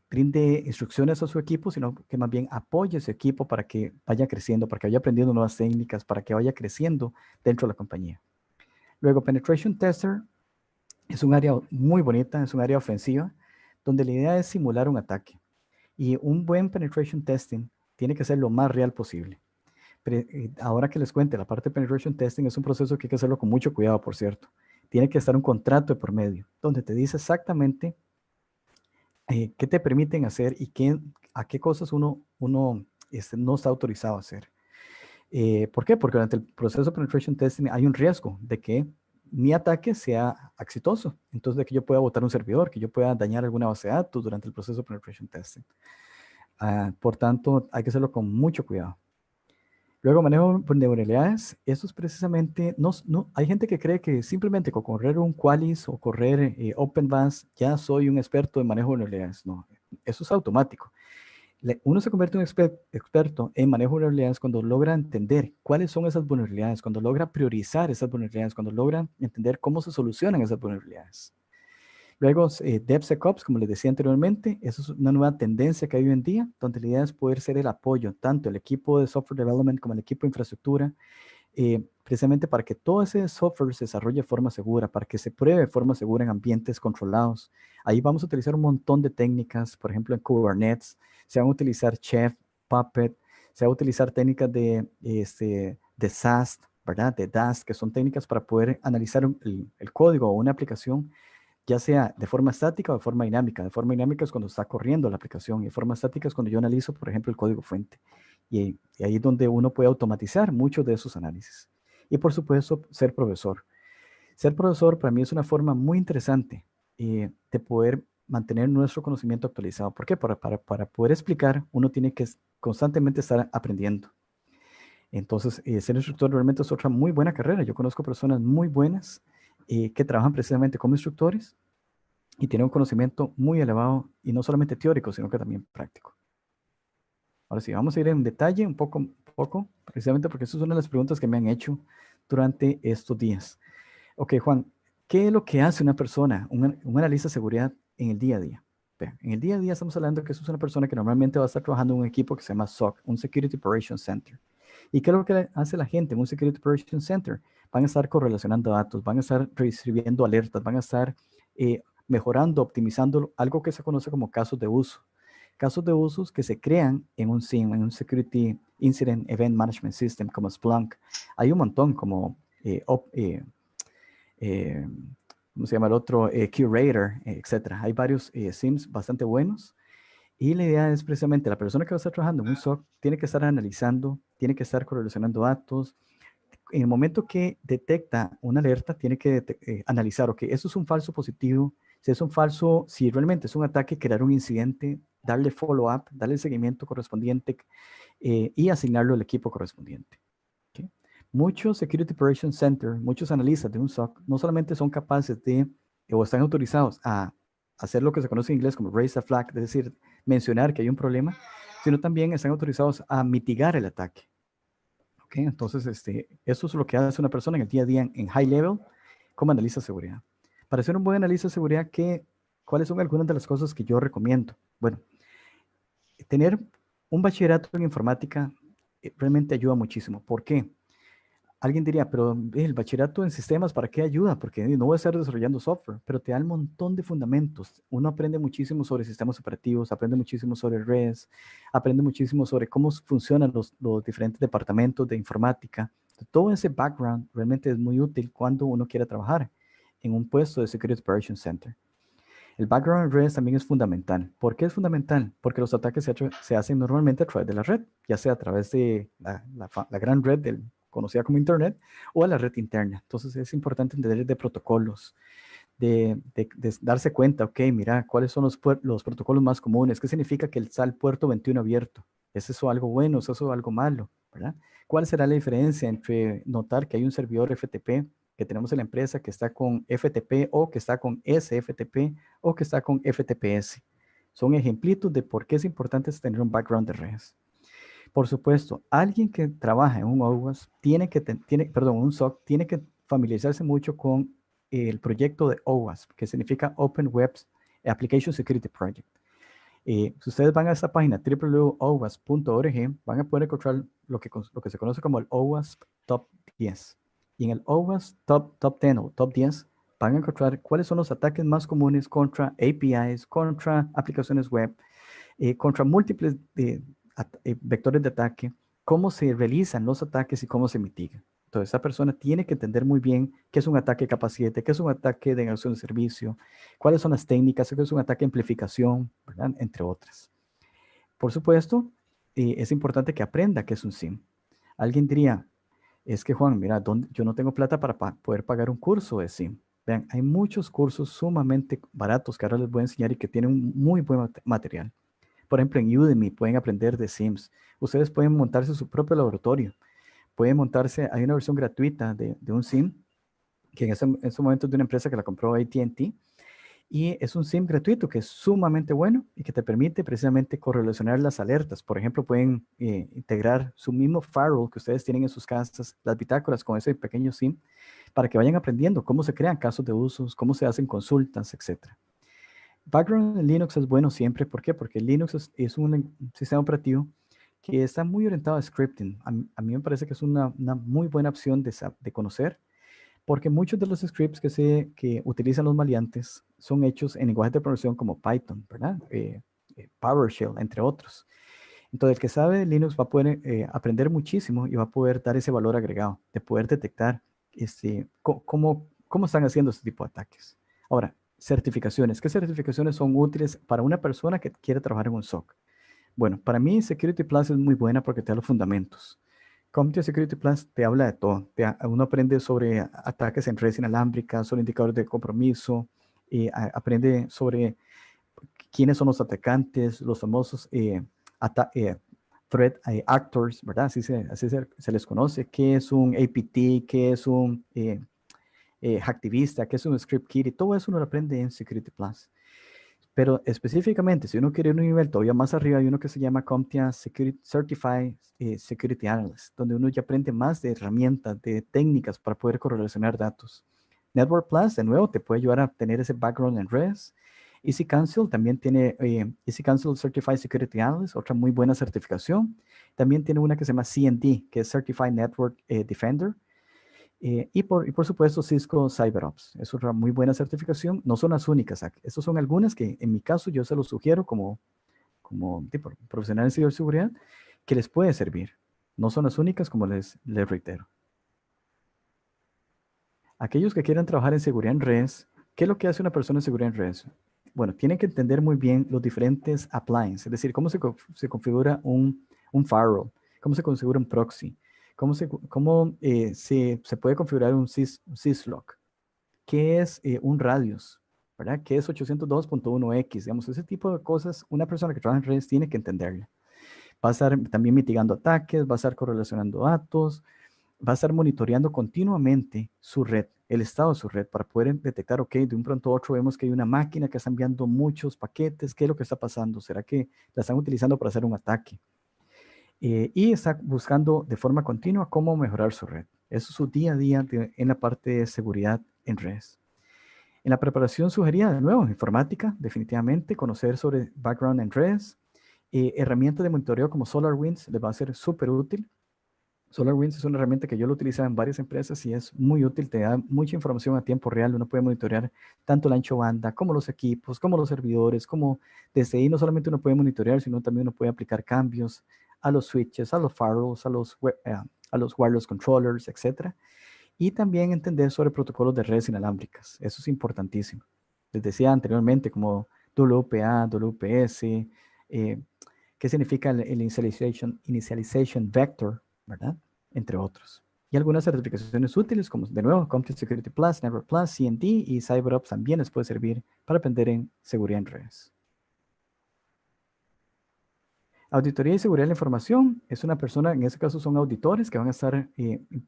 brinde instrucciones a su equipo, sino que más bien apoye a su equipo para que vaya creciendo, para que vaya aprendiendo nuevas técnicas, para que vaya creciendo dentro de la compañía. Luego, Penetration Tester es un área muy bonita, es un área ofensiva, donde la idea es simular un ataque. Y un buen penetration testing tiene que ser lo más real posible. Ahora que les cuente, la parte de penetration testing es un proceso que hay que hacerlo con mucho cuidado, por cierto. Tiene que estar un contrato de por medio, donde te dice exactamente qué te permiten hacer y a qué cosas uno no está autorizado a hacer. ¿Por qué? Porque durante el proceso de penetration testing hay un riesgo de que mi ataque sea exitoso. Entonces, de que yo pueda botar un servidor, que yo pueda dañar alguna base de datos durante el proceso de penetration testing. Por tanto, hay que hacerlo con mucho cuidado. Luego, manejo de vulnerabilidades. Eso es precisamente, hay gente que cree que simplemente con correr un Qualys o correr OpenVAS ya soy un experto en manejo de vulnerabilidades. No, eso es automático. Uno se convierte en un experto en manejo de vulnerabilidades cuando logra entender cuáles son esas vulnerabilidades, cuando logra priorizar esas vulnerabilidades, cuando logra entender cómo se solucionan esas vulnerabilidades. Luego, DevSecOps, como les decía anteriormente, eso es una nueva tendencia que hay hoy en día, donde la idea es poder ser el apoyo, tanto el equipo de software development como el equipo de infraestructura, precisamente para que todo ese software se desarrolle de forma segura, para que se pruebe de forma segura en ambientes controlados. Ahí vamos a utilizar un montón de técnicas, por ejemplo, en Kubernetes, se van a utilizar Chef, Puppet, se va a utilizar técnicas de SAST, ¿verdad? De DAST, que son técnicas para poder analizar el código o una aplicación, ya sea de forma estática o de forma dinámica. De forma dinámica es cuando está corriendo la aplicación y de forma estática es cuando yo analizo, por ejemplo, el código fuente. Y ahí es donde uno puede automatizar muchos de esos análisis. Y por supuesto, ser profesor. Ser profesor para mí es una forma muy interesante de poder mantener nuestro conocimiento actualizado. ¿Por qué? Para poder explicar, uno tiene que constantemente estar aprendiendo. Entonces, ser instructor realmente es otra muy buena carrera. Yo conozco personas muy buenas que trabajan precisamente como instructores y tienen un conocimiento muy elevado y no solamente teórico, sino que también práctico. Ahora sí, vamos a ir en detalle un poco, precisamente porque esas son una de las preguntas que me han hecho durante estos días. Ok, Juan, ¿qué es lo que hace una persona, un analista de seguridad en el día a día? Vea, en el día a día estamos hablando que eso es una persona que normalmente va a estar trabajando en un equipo que se llama SOC, un Security Operations Center. ¿Y qué es lo que hace la gente en un Security Operations Center? Van a estar correlacionando datos, van a estar recibiendo alertas, van a estar mejorando, optimizando algo que se conoce como casos de uso. Casos de usos que se crean en un SIEM, en un Security Incident Event Management System como Splunk. Hay un montón como eh, ¿cómo se llama el otro? Curator, etcétera. Hay varios SIMs bastante buenos. Y la idea es precisamente la persona que va a estar trabajando en un SOC tiene que estar analizando, tiene que estar correlacionando datos. En el momento que detecta una alerta, tiene que analizar, ok, eso es un falso positivo. Si es un falso, si realmente es un ataque, crear un incidente, darle follow-up, darle el seguimiento correspondiente y asignarlo al equipo correspondiente. ¿Okay? Muchos Security Operations Center, muchos analistas de un SOC, no solamente son capaces de, o están autorizados a hacer lo que se conoce en inglés como raise a flag, es decir, mencionar que hay un problema, sino también están autorizados a mitigar el ataque. ¿Okay? Entonces, eso es lo que hace una persona en el día a día en high level como analista de seguridad. Para ser un buen analista de seguridad, ¿cuáles son algunas de las cosas que yo recomiendo? Bueno, tener un bachillerato en informática realmente ayuda muchísimo. ¿Por qué? Alguien diría, pero el bachillerato en sistemas, ¿para qué ayuda? Porque no voy a estar desarrollando software, pero te da un montón de fundamentos. Uno aprende muchísimo sobre sistemas operativos, aprende muchísimo sobre redes, aprende muchísimo sobre cómo funcionan los diferentes departamentos de informática. Todo ese background realmente es muy útil cuando uno quiere trabajar en un puesto de Security Operations Center. El background en redes también es fundamental. ¿Por qué es fundamental? Porque los ataques se hacen normalmente a través de la red, ya sea a través de la gran red conocida como Internet o a la red interna. Entonces es importante entender de protocolos, de darse cuenta, ok, mira, ¿cuáles son los protocolos más comunes? ¿Qué significa que está el puerto 21 abierto? ¿Es eso algo bueno? ¿Es eso algo malo? ¿Verdad? ¿Cuál será la diferencia entre notar que hay un servidor FTP que tenemos en la empresa que está con FTP o que está con SFTP o que está con FTPS? Son ejemplitos de por qué es importante tener un background de redes. Por supuesto, alguien que trabaja en un OWASP un SOC, tiene que familiarizarse mucho con el proyecto de OWASP, que significa Open Web Application Security Project. Si ustedes van a esta página www.owasp.org, van a poder encontrar lo que se conoce como el OWASP Top 10. Y en el OWASP Top 10 o Top 10 van a encontrar cuáles son los ataques más comunes contra APIs, contra aplicaciones web, contra múltiples vectores de ataque, cómo se realizan los ataques y cómo se mitigan. Entonces, esa persona tiene que entender muy bien qué es un ataque capa 7, qué es un ataque de negación de servicio, cuáles son las técnicas, qué es un ataque de amplificación, ¿verdad? Entre otras. Por supuesto, es importante que aprenda qué es un SIM. Alguien diría, es que Juan, mira, yo no tengo plata para poder pagar un curso de SIM. Vean, hay muchos cursos sumamente baratos que ahora les voy a enseñar y que tienen un muy buen material. Por ejemplo, en Udemy pueden aprender de SIMs. Ustedes pueden montarse su propio laboratorio. Pueden montarse, hay una versión gratuita de un SIM, que en ese momento es de una empresa que la compró AT&T, y es un SIM gratuito que es sumamente bueno y que te permite precisamente correlacionar las alertas. Por ejemplo, pueden integrar su mismo firewall que ustedes tienen en sus casas, las bitácoras con ese pequeño SIM, para que vayan aprendiendo cómo se crean casos de usos, cómo se hacen consultas, etc. Background en Linux es bueno siempre. ¿Por qué? Porque Linux es un sistema operativo que está muy orientado a scripting. A mí me parece que es una muy buena opción de conocer, porque muchos de los scripts que utilizan los maleantes son hechos en lenguajes de programación como Python, ¿verdad? PowerShell, entre otros. Entonces, el que sabe Linux va a poder aprender muchísimo y va a poder dar ese valor agregado, de poder detectar cómo están haciendo este tipo de ataques. Ahora, certificaciones. ¿Qué certificaciones son útiles para una persona que quiere trabajar en un SOC? Bueno, para mí Security Plus es muy buena porque te da los fundamentos. CompTIA Security Plus te habla de todo. Uno aprende sobre ataques en redes inalámbricas, sobre indicadores de compromiso, aprende sobre quiénes son los atacantes, los famosos threat actors, ¿verdad? Así se les conoce. ¿Qué es un APT? ¿Qué es un hacktivista? ¿Qué es un script kiddie? Todo eso uno lo aprende en Security Plus. Pero específicamente, si uno quiere un nivel todavía más arriba, hay uno que se llama CompTIA Certified Security Analyst, donde uno ya aprende más de herramientas, de técnicas para poder correlacionar datos. Network Plus, de nuevo, te puede ayudar a tener ese background en redes. Easy Counsel también tiene Easy Counsel Certified Security Analyst, otra muy buena certificación. También tiene una que se llama CND, que es Certified Network Defender. Y por supuesto Cisco CyberOps. Es otra muy buena certificación. No son las únicas. Estas son algunas que en mi caso yo se los sugiero como tipo, profesional de ciberseguridad que les puede servir. No son las únicas, como les reitero. Aquellos que quieran trabajar en seguridad en redes, ¿qué es lo que hace una persona en seguridad en redes? Bueno, tienen que entender muy bien los diferentes appliances, es decir, cómo se configura un firewall, cómo se configura un proxy, cómo se puede configurar un syslog, qué es un radius, ¿verdad? ¿Qué es 802.1x? Digamos, ese tipo de cosas, una persona que trabaja en redes tiene que entenderla. Va a estar también mitigando ataques, va a estar correlacionando datos, va a estar monitoreando continuamente su red, el estado de su red, para poder detectar, ok, de un pronto a otro vemos que hay una máquina que está enviando muchos paquetes, ¿qué es lo que está pasando? ¿Será que la están utilizando para hacer un ataque? Y está buscando de forma continua cómo mejorar su red. Eso es su día a día en la parte de seguridad en redes. En la preparación sugería, de nuevo, informática, definitivamente, conocer sobre background en redes, herramientas de monitoreo como SolarWinds les va a ser súper útil. SolarWinds es una herramienta que yo lo utilizaba en varias empresas y es muy útil, te da mucha información a tiempo real, uno puede monitorear tanto la ancho banda como los equipos, como los servidores, como desde ahí no solamente uno puede monitorear, sino también uno puede aplicar cambios a los switches, a los firewalls, a los wireless controllers, etc. Y también entender sobre protocolos de redes inalámbricas, eso es importantísimo. Les decía anteriormente como WPA, WPS, qué significa el initialization vector, ¿verdad? Entre otros. Y algunas certificaciones útiles, como de nuevo, CompTIA Security Plus, Network Plus, CND y CyberOps también les puede servir para aprender en seguridad en redes. Auditoría y seguridad de la información es una persona, en este caso son auditores que van a estar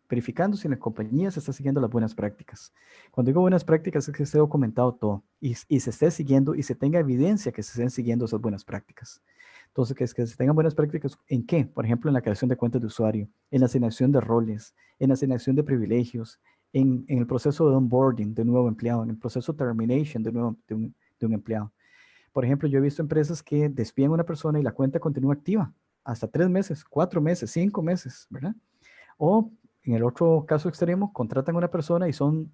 verificando si la compañía se está siguiendo las buenas prácticas. Cuando digo buenas prácticas es que esté documentado todo y se esté siguiendo y se tenga evidencia que se estén siguiendo esas buenas prácticas. Entonces, que se tengan buenas prácticas, ¿en qué? Por ejemplo, en la creación de cuentas de usuario, en la asignación de roles, en la asignación de privilegios, en el proceso de onboarding de un nuevo empleado, en el proceso de termination de un empleado. Por ejemplo, yo he visto empresas que despiden a una persona y la cuenta continúa activa hasta 3 meses, 4 meses, 5 meses, ¿verdad? O en el otro caso extremo, contratan a una persona y son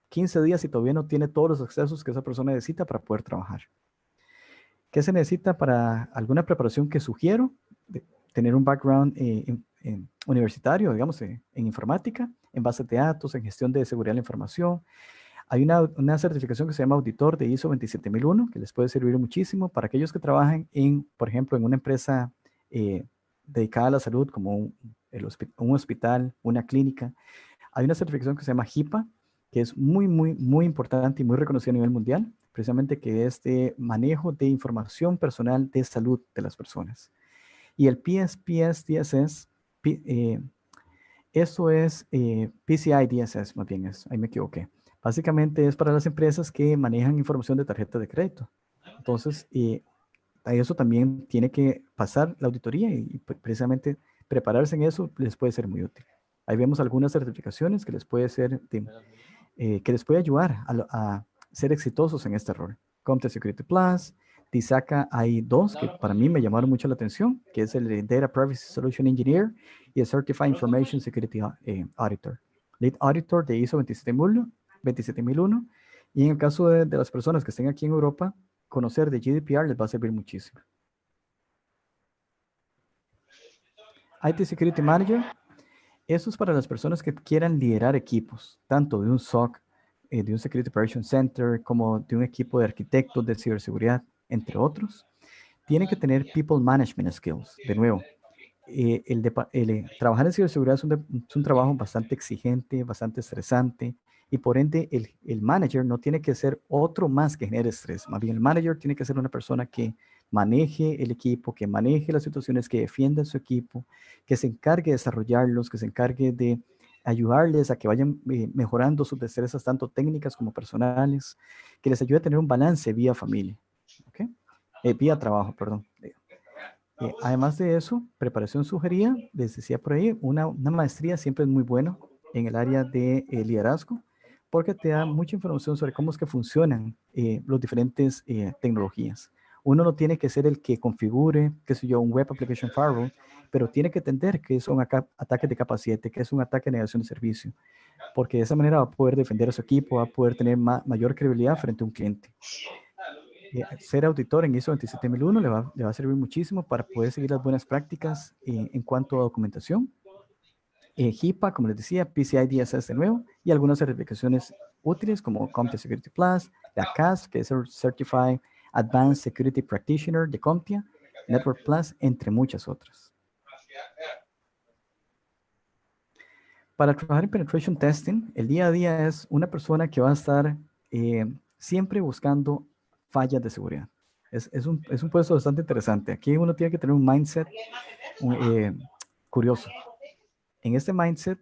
15 días y todavía no tiene todos los accesos que esa persona necesita para poder trabajar. ¿Qué se necesita para alguna preparación que sugiero? Tener un background universitario, digamos, en informática, en bases de datos, en gestión de seguridad de la información. Hay una certificación que se llama auditor de ISO 27001, que les puede servir muchísimo para aquellos que trabajan por ejemplo, en una empresa dedicada a la salud, como un hospital, una clínica. Hay una certificación que se llama HIPAA, que es muy, muy, muy importante y muy reconocida a nivel mundial, precisamente que es de manejo de información personal de salud de las personas. Y el PSPS DSS, eso es PCI DSS, más bien es, ahí me equivoqué. Básicamente es para las empresas que manejan información de tarjeta de crédito. Entonces, eso también tiene que pasar la auditoría y precisamente prepararse en eso les puede ser muy útil. Ahí vemos algunas certificaciones que les puede que les puede ayudar a ser exitosos en este rol. CompTIA Security Plus, TISACA hay dos que para mí me llamaron mucho la atención, que es el de Data Privacy Solution Engineer y el Certified Information Security Auditor. Lead Auditor de ISO 27001. Y en el caso de las personas que estén aquí en Europa, conocer de GDPR les va a servir muchísimo. IT Security Manager, eso es para las personas que quieran liderar equipos, tanto de un SOC, de un Security Operations Center, como de un equipo de arquitectos de ciberseguridad, entre otros. Tienen que tener People Management Skills. De nuevo, trabajar en ciberseguridad es un trabajo bastante exigente, bastante estresante, y por ende el manager no tiene que ser otro más que genere estrés. Más bien el manager tiene que ser una persona que maneje el equipo, que maneje las situaciones, que defienda su equipo, que se encargue de desarrollarlos, que se encargue de ayudarles a que vayan mejorando sus destrezas, tanto técnicas como personales, que les ayude a tener un balance vía familia, ¿ok? Vía trabajo, perdón. Además de eso, preparación sugerida, les decía por ahí, una maestría siempre es muy bueno en el área de liderazgo, porque te da mucha información sobre cómo es que funcionan las diferentes tecnologías. Uno no tiene que ser el que configure, qué sé yo, un Web Application Firewall, pero tiene que entender qué es un ataque de capa 7, qué es un ataque de negación de servicio, porque de esa manera va a poder defender a su equipo, va a poder tener mayor credibilidad frente a un cliente. Ser auditor en ISO 27001 le va a servir muchísimo para poder seguir las buenas prácticas en cuanto a documentación. HIPAA, como les decía, PCI DSS de nuevo, y algunas certificaciones útiles como CompTIA Security Plus, la CAS, que es el Certified Advanced Security Practitioner de CompTIA, Network Plus, entre muchas otras. Para trabajar en Penetration Testing, el día a día es una persona que va a estar siempre buscando fallas de seguridad. Es un puesto bastante interesante. Aquí uno tiene que tener un mindset curioso. En este mindset,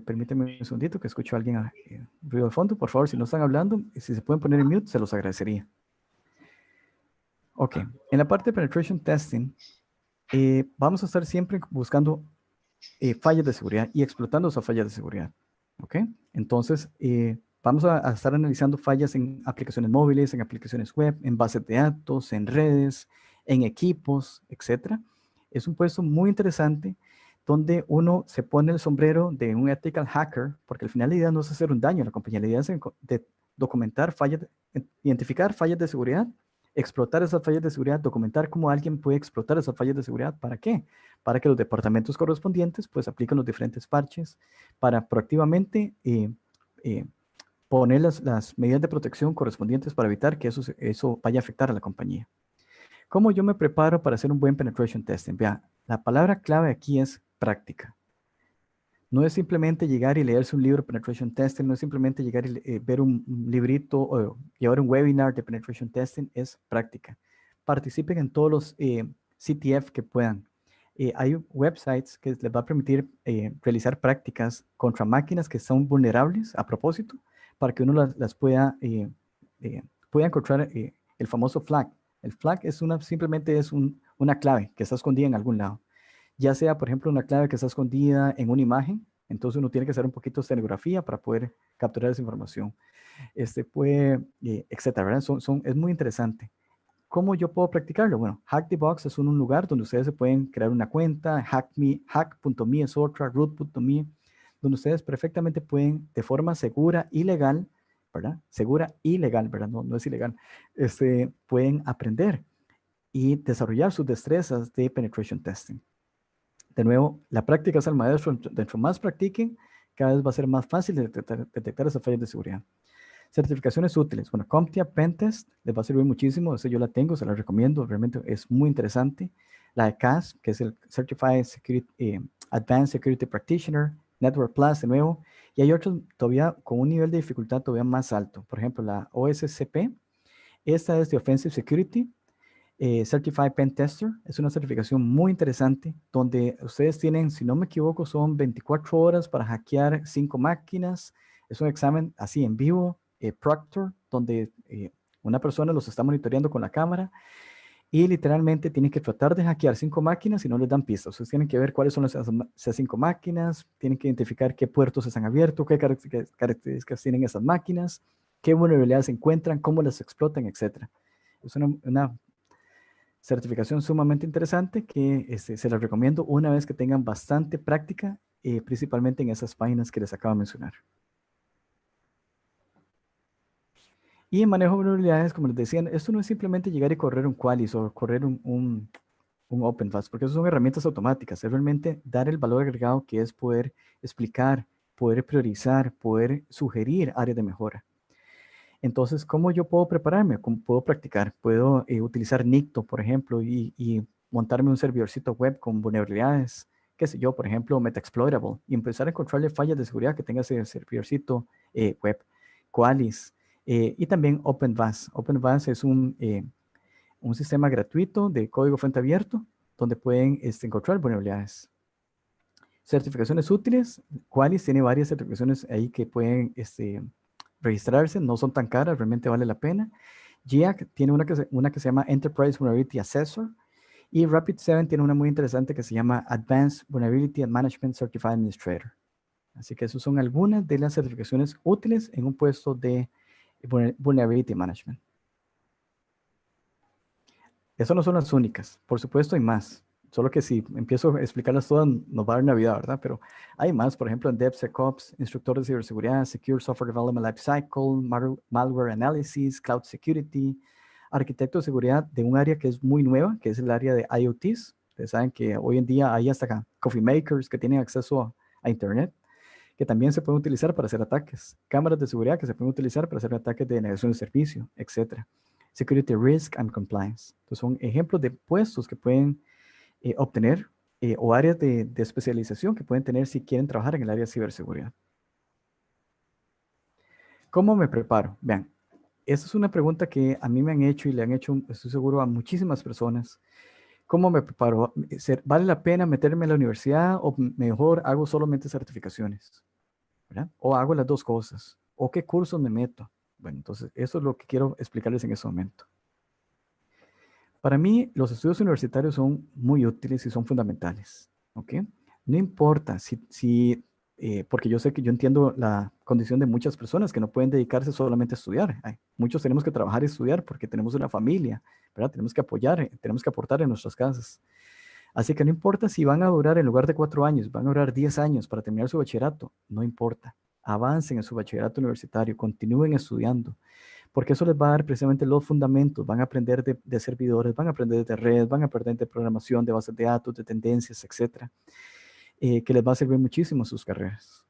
permítanme un segundito que escucho a alguien ruido de fondo. Por favor, si no están hablando, si se pueden poner en mute, se los agradecería. Ok, en la parte de Penetration Testing, vamos a estar siempre buscando fallas de seguridad y explotando esas fallas de seguridad. ¿Ok? Entonces, vamos a estar analizando fallas en aplicaciones móviles, en aplicaciones web, en bases de datos, en redes, en equipos, etc. Es un puesto muy interesante donde uno se pone el sombrero de un ethical hacker, porque al final la idea no es hacer un daño a la compañía, la idea es de documentar fallas, identificar fallas de seguridad, explotar esas fallas de seguridad, documentar cómo alguien puede explotar esas fallas de seguridad. ¿Para qué? Para que los departamentos correspondientes pues apliquen los diferentes parches para proactivamente poner las medidas de protección correspondientes para evitar que eso vaya a afectar a la compañía. ¿Cómo yo me preparo para hacer un buen penetration testing? Vea, la palabra clave aquí es práctica. No es simplemente llegar y leerse un libro de penetration testing, no es simplemente llegar y ver un librito o llevar un webinar de penetration testing, es práctica. Participen en todos los CTF que puedan. Hay websites que les va a permitir realizar prácticas contra máquinas que son vulnerables a propósito, para que uno las pueda encontrar el famoso flag. El flag simplemente es una clave que está escondida en algún lado. Ya sea, por ejemplo, una clave que está escondida en una imagen, entonces uno tiene que hacer un poquito de escenografía para poder capturar esa información. Etcétera, ¿verdad? Es muy interesante. ¿cómo yo puedo practicarlo? Bueno, Hack the Box es un lugar donde ustedes se pueden crear una cuenta, hack.me es otra, root.me, donde ustedes perfectamente pueden, de forma segura y legal, ¿verdad? Segura y legal, ¿verdad? No, no es ilegal. Pueden aprender y desarrollar sus destrezas de penetration testing. De nuevo, la práctica es el maestro. Dentro más practiquen, cada vez va a ser más fácil de detectar esas fallas de seguridad. Certificaciones útiles. Bueno, CompTIA Pentest les va a servir muchísimo. Esa yo la tengo, se la recomiendo. Realmente es muy interesante. La de CASP, que es el Certified Advanced Security Practitioner. Network Plus, de nuevo. Y hay otros todavía con un nivel de dificultad todavía más alto. Por ejemplo, la OSCP. Esta es de Offensive Security. Certified Pen Tester. Es una certificación muy interesante donde ustedes tienen, si no me equivoco, son 24 horas para hackear 5 máquinas. Es un examen así en vivo, Proctor, donde una persona los está monitoreando con la cámara y literalmente tienen que tratar de hackear 5 máquinas y no les dan pistas. Ustedes tienen que ver cuáles son esas 5 máquinas, tienen que identificar qué puertos están abiertos, qué características tienen esas máquinas, qué vulnerabilidades se encuentran, cómo las explotan, etc. Es una certificación sumamente interesante que se las recomiendo una vez que tengan bastante práctica, principalmente en esas páginas que les acabo de mencionar. Y en manejo de vulnerabilidades, como les decían, esto no es simplemente llegar y correr un Qualys o correr un OpenFast, porque eso son herramientas automáticas. Es realmente dar el valor agregado que es poder explicar, poder priorizar, poder sugerir áreas de mejora. Entonces, ¿cómo yo puedo prepararme? ¿Cómo puedo practicar? Puedo utilizar Nikto, por ejemplo, y montarme un servidorcito web con vulnerabilidades, qué sé yo, por ejemplo, Metaexploitable, y empezar a encontrarle fallas de seguridad que tenga ese servidorcito web, Qualys, y también OpenVAS. OpenVAS es un sistema gratuito de código fuente abierto donde pueden encontrar vulnerabilidades. Certificaciones útiles. Qualys tiene varias certificaciones ahí que pueden registrarse, no son tan caras, realmente vale la pena. GIAC tiene una que se llama Enterprise Vulnerability Assessor y Rapid7 tiene una muy interesante que se llama Advanced Vulnerability and Management Certified Administrator. Así que esas son algunas de las certificaciones útiles en un puesto de Vulnerability Management. Esas no son las únicas, por supuesto hay más. Solo que si empiezo a explicarlas todas, nos va a dar Navidad, ¿verdad? Pero hay más, por ejemplo, en DevSecOps, instructor de ciberseguridad, Secure Software Development Lifecycle, Malware Analysis, Cloud Security, arquitecto de seguridad de un área que es muy nueva, que es el área de IoTs. Ustedes saben que hoy en día hay hasta coffee makers que tienen acceso a Internet, que también se pueden utilizar para hacer ataques. Cámaras de seguridad que se pueden utilizar para hacer ataques de negación de servicio, etc. Security Risk and Compliance. Entonces son ejemplos de puestos que pueden obtener o áreas de especialización que pueden tener si quieren trabajar en el área de ciberseguridad. ¿Cómo me preparo? Vean, esta es una pregunta que a mí me han hecho y le han hecho, estoy seguro, a muchísimas personas. ¿Cómo me preparo? ¿Vale la pena meterme a la universidad o mejor hago solamente certificaciones? ¿Verdad? O hago las dos cosas. ¿O qué cursos me meto? Bueno, entonces eso es lo que quiero explicarles en este momento. Para mí, los estudios universitarios son muy útiles y son fundamentales, ¿ok? No importa porque yo sé que yo entiendo la condición de muchas personas que no pueden dedicarse solamente a estudiar. Muchos tenemos que trabajar y estudiar porque tenemos una familia, ¿verdad? Tenemos que apoyar, tenemos que aportar en nuestras casas. Así que no importa si van a durar en lugar de 4 años, van a durar 10 años para terminar su bachillerato, no importa. Avancen en su bachillerato universitario, continúen estudiando porque eso les va a dar precisamente los fundamentos. Van a aprender de servidores, van a aprender de redes, van a aprender de programación, de bases de datos, de tendencias, etcétera, que les va a servir muchísimo en sus carreras.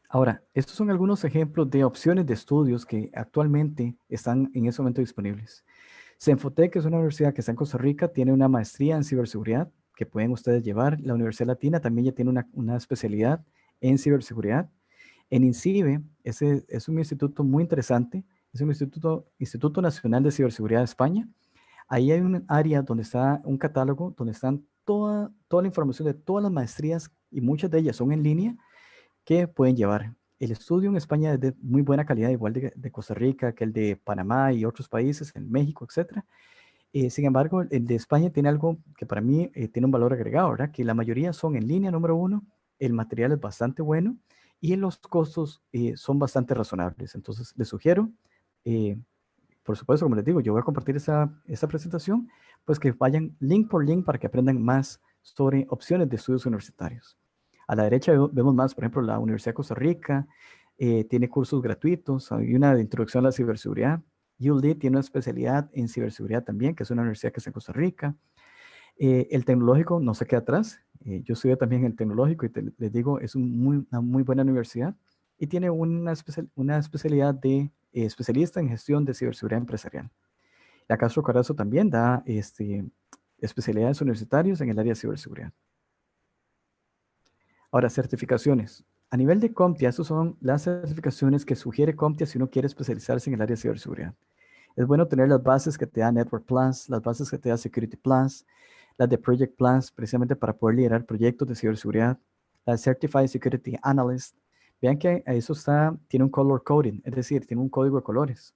Ahora, estos son algunos ejemplos de opciones de estudios que actualmente están en ese momento disponibles. Cenfotec, que es una universidad que está en Costa Rica, tiene una maestría en ciberseguridad que pueden ustedes llevar. La Universidad Latina también ya tiene una especialidad en ciberseguridad. En INCIBE, ese es un instituto muy interesante, es un Instituto Nacional de Ciberseguridad de España. Ahí hay un área donde está un catálogo, donde están toda la información de todas las maestrías y muchas de ellas son en línea que pueden llevar. El estudio en España es de muy buena calidad, igual de Costa Rica que el de Panamá y otros países, en México, etc. Sin embargo, el de España tiene algo que para mí tiene un valor agregado, ¿verdad? Que la mayoría son en línea, número uno, el material es bastante bueno y los costos son bastante razonables. Entonces, les sugiero por supuesto, como les digo, yo voy a compartir esa presentación, pues que vayan link por link para que aprendan más sobre opciones de estudios universitarios. A la derecha vemos más, por ejemplo, la Universidad de Costa Rica tiene cursos gratuitos, hay una de introducción a la ciberseguridad. ULIT tiene una especialidad en ciberseguridad también, que es una universidad que está en Costa Rica. El tecnológico no se queda atrás. Yo estudié también en el tecnológico y les digo, es una muy buena universidad y tiene una especialidad de especialista en gestión de ciberseguridad empresarial. La Castro Carazo también da especialidades universitarias en el área de ciberseguridad. Ahora, certificaciones. A nivel de CompTIA, esas son las certificaciones que sugiere CompTIA si uno quiere especializarse en el área de ciberseguridad. Es bueno tener las bases que te da Network Plus, las bases que te da Security Plus, las de Project Plus, precisamente para poder liderar proyectos de ciberseguridad, la de Certified Security Analyst. Vean que eso tiene un color coding, es decir, tiene un código de colores.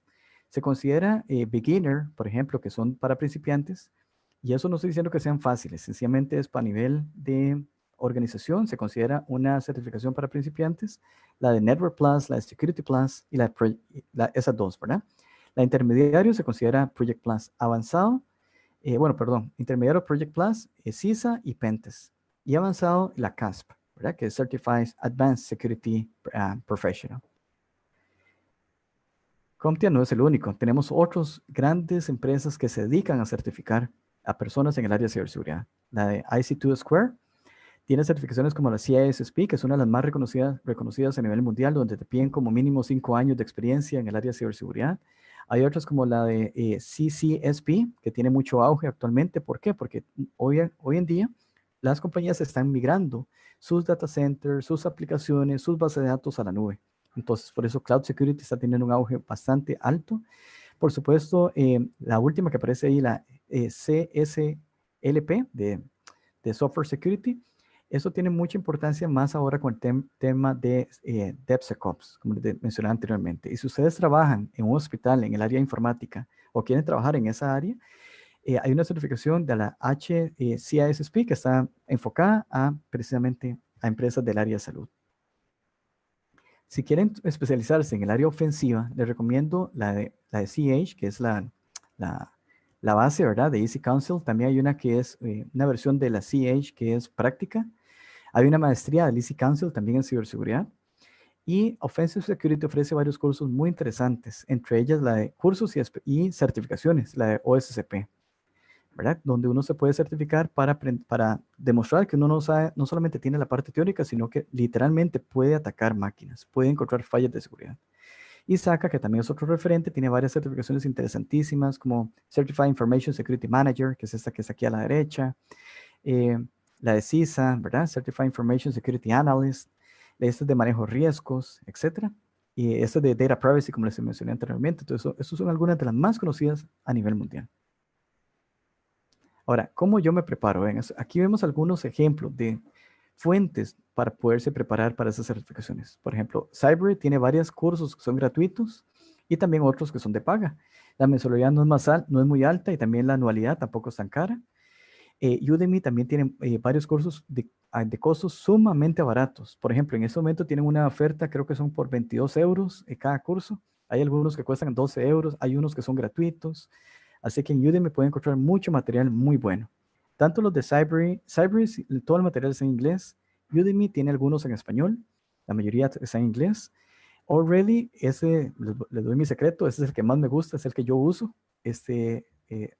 Se considera beginner, por ejemplo, que son para principiantes, y eso no estoy diciendo que sean fáciles, sencillamente es para nivel de organización, se considera una certificación para principiantes, la de Network Plus, la de Security Plus y esas dos, ¿verdad? La intermediario se considera Project Plus. Avanzado, intermediario Project Plus, CISA y Pentest. Y avanzado, la CASP, ¿verdad? Que es Certified Advanced Security Professional. CompTIA no es el único. Tenemos otras grandes empresas que se dedican a certificar a personas en el área de ciberseguridad. La de IC2 Square tiene certificaciones como la CISSP, que es una de las más reconocidas a nivel mundial, donde te piden como mínimo 5 años de experiencia en el área de ciberseguridad. Hay otras como la de CCSP, que tiene mucho auge actualmente. ¿Por qué? Porque hoy en día las compañías están migrando sus data centers, sus aplicaciones, sus bases de datos a la nube. Entonces, por eso Cloud Security está teniendo un auge bastante alto. Por supuesto, la última que aparece ahí, la CSLP de Software Security, eso tiene mucha importancia más ahora con el tema de DevSecOps, como les mencioné anteriormente. Y si ustedes trabajan en un hospital en el área de informática o quieren trabajar en esa área, hay una certificación de la HCISSP que está enfocada precisamente a empresas del área de salud. Si quieren especializarse en el área ofensiva, les recomiendo la de CH, que es la base, ¿verdad? De Easy Council. También hay una que es una versión de la CH que es práctica. Hay una maestría del Easy Council también en ciberseguridad. Y Offensive Security ofrece varios cursos muy interesantes, entre ellas la de cursos y certificaciones, la de OSCP, ¿verdad? Donde uno se puede certificar para demostrar que uno no solamente tiene la parte teórica, sino que literalmente puede atacar máquinas, puede encontrar fallas de seguridad. Y SACA, que también es otro referente, tiene varias certificaciones interesantísimas, como Certified Information Security Manager, que es esta que está aquí a la derecha, la de CISA, ¿verdad? Certified Information Security Analyst, esta de manejo de riesgos, etcétera. Y esta de Data Privacy, como les mencioné anteriormente. Entonces, estas son algunas de las más conocidas a nivel mundial. Ahora, ¿cómo yo me preparo? Ven, aquí vemos algunos ejemplos de fuentes para poderse preparar para esas certificaciones. Por ejemplo, Cyber tiene varios cursos que son gratuitos y también otros que son de paga. La mensualidad no es muy alta y también la anualidad tampoco es tan cara. Udemy también tiene varios cursos de costos sumamente baratos. Por ejemplo, en este momento tienen una oferta, creo que son por 22 euros cada curso. Hay algunos que cuestan 12 euros, hay unos que son gratuitos. Así que en Udemy pueden encontrar mucho material muy bueno. Tanto los de Cyber, todo el material está en inglés. Udemy tiene algunos en español, la mayoría está en inglés. Already, les doy mi secreto, ese es el que más me gusta, es el que yo uso.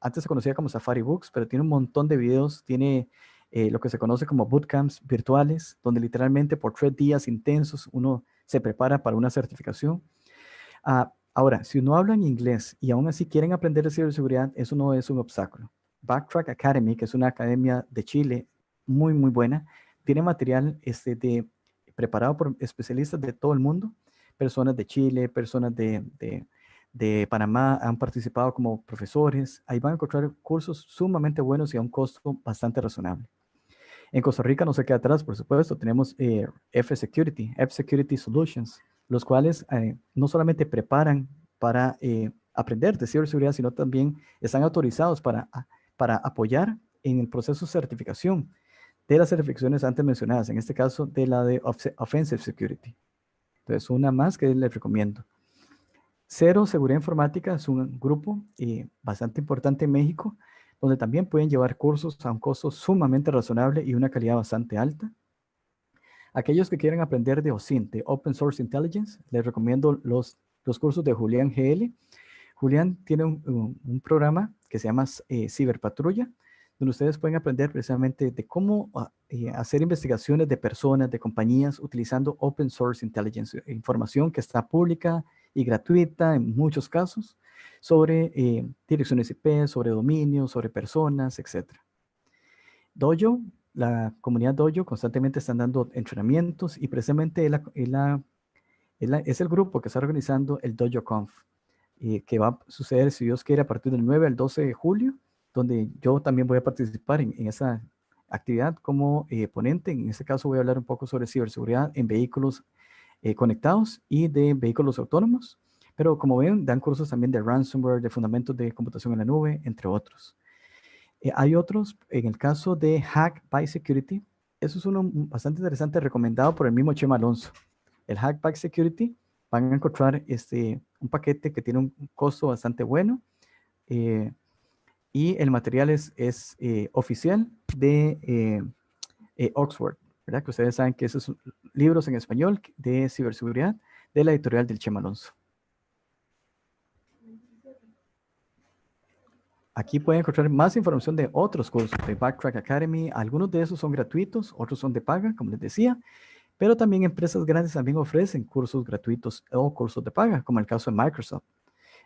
Antes se conocía como Safari Books, pero tiene un montón de videos, tiene lo que se conoce como bootcamps virtuales, donde literalmente por 3 días intensos uno se prepara para una certificación. Ahora, si no hablan inglés y aún así quieren aprender de ciberseguridad, eso no es un obstáculo. Backtrack Academy, que es una academia de Chile muy, muy buena, tiene material preparado por especialistas de todo el mundo, personas de Chile, personas de Panamá han participado como profesores. Ahí van a encontrar cursos sumamente buenos y a un costo bastante razonable. En Costa Rica no se queda atrás, por supuesto. Tenemos F-Security Solutions, los cuales no solamente preparan para aprender de ciberseguridad, sino también están autorizados para apoyar en el proceso de certificación de las certificaciones antes mencionadas, en este caso de la de Offensive Security. Entonces, una más que les recomiendo. Cero Seguridad Informática es un grupo bastante importante en México, donde también pueden llevar cursos a un costo sumamente razonable y una calidad bastante alta. Aquellos que quieran aprender de OSINT, de Open Source Intelligence, les recomiendo los cursos de Julián GL. Julián tiene un programa que se llama Ciberpatrulla, donde ustedes pueden aprender precisamente de cómo hacer investigaciones de personas, de compañías, utilizando Open Source Intelligence, información que está pública y gratuita en muchos casos, sobre direcciones IP, sobre dominios, sobre personas, etc. Dojo, la comunidad Dojo constantemente están dando entrenamientos y precisamente es el grupo que está organizando el DojoConf, que va a suceder, si Dios quiere, a partir del 9 al 12 de julio, donde yo también voy a participar en esa actividad como ponente. En este caso voy a hablar un poco sobre ciberseguridad en vehículos conectados y de vehículos autónomos. Pero como ven, dan cursos también de ransomware, de fundamentos de computación en la nube, entre otros. Hay otros, en el caso de Hack by Security, eso es uno bastante interesante, recomendado por el mismo Chema Alonso. El Hack by Security, van a encontrar un paquete que tiene un costo bastante bueno y el material es oficial de Oxford, ¿verdad? Que ustedes saben que esos son libros en español de ciberseguridad de la editorial del Chema Alonso. Aquí pueden encontrar más información de otros cursos de Backtrack Academy. Algunos de esos son gratuitos, otros son de paga, como les decía, pero también empresas grandes también ofrecen cursos gratuitos o cursos de paga, como el caso de Microsoft.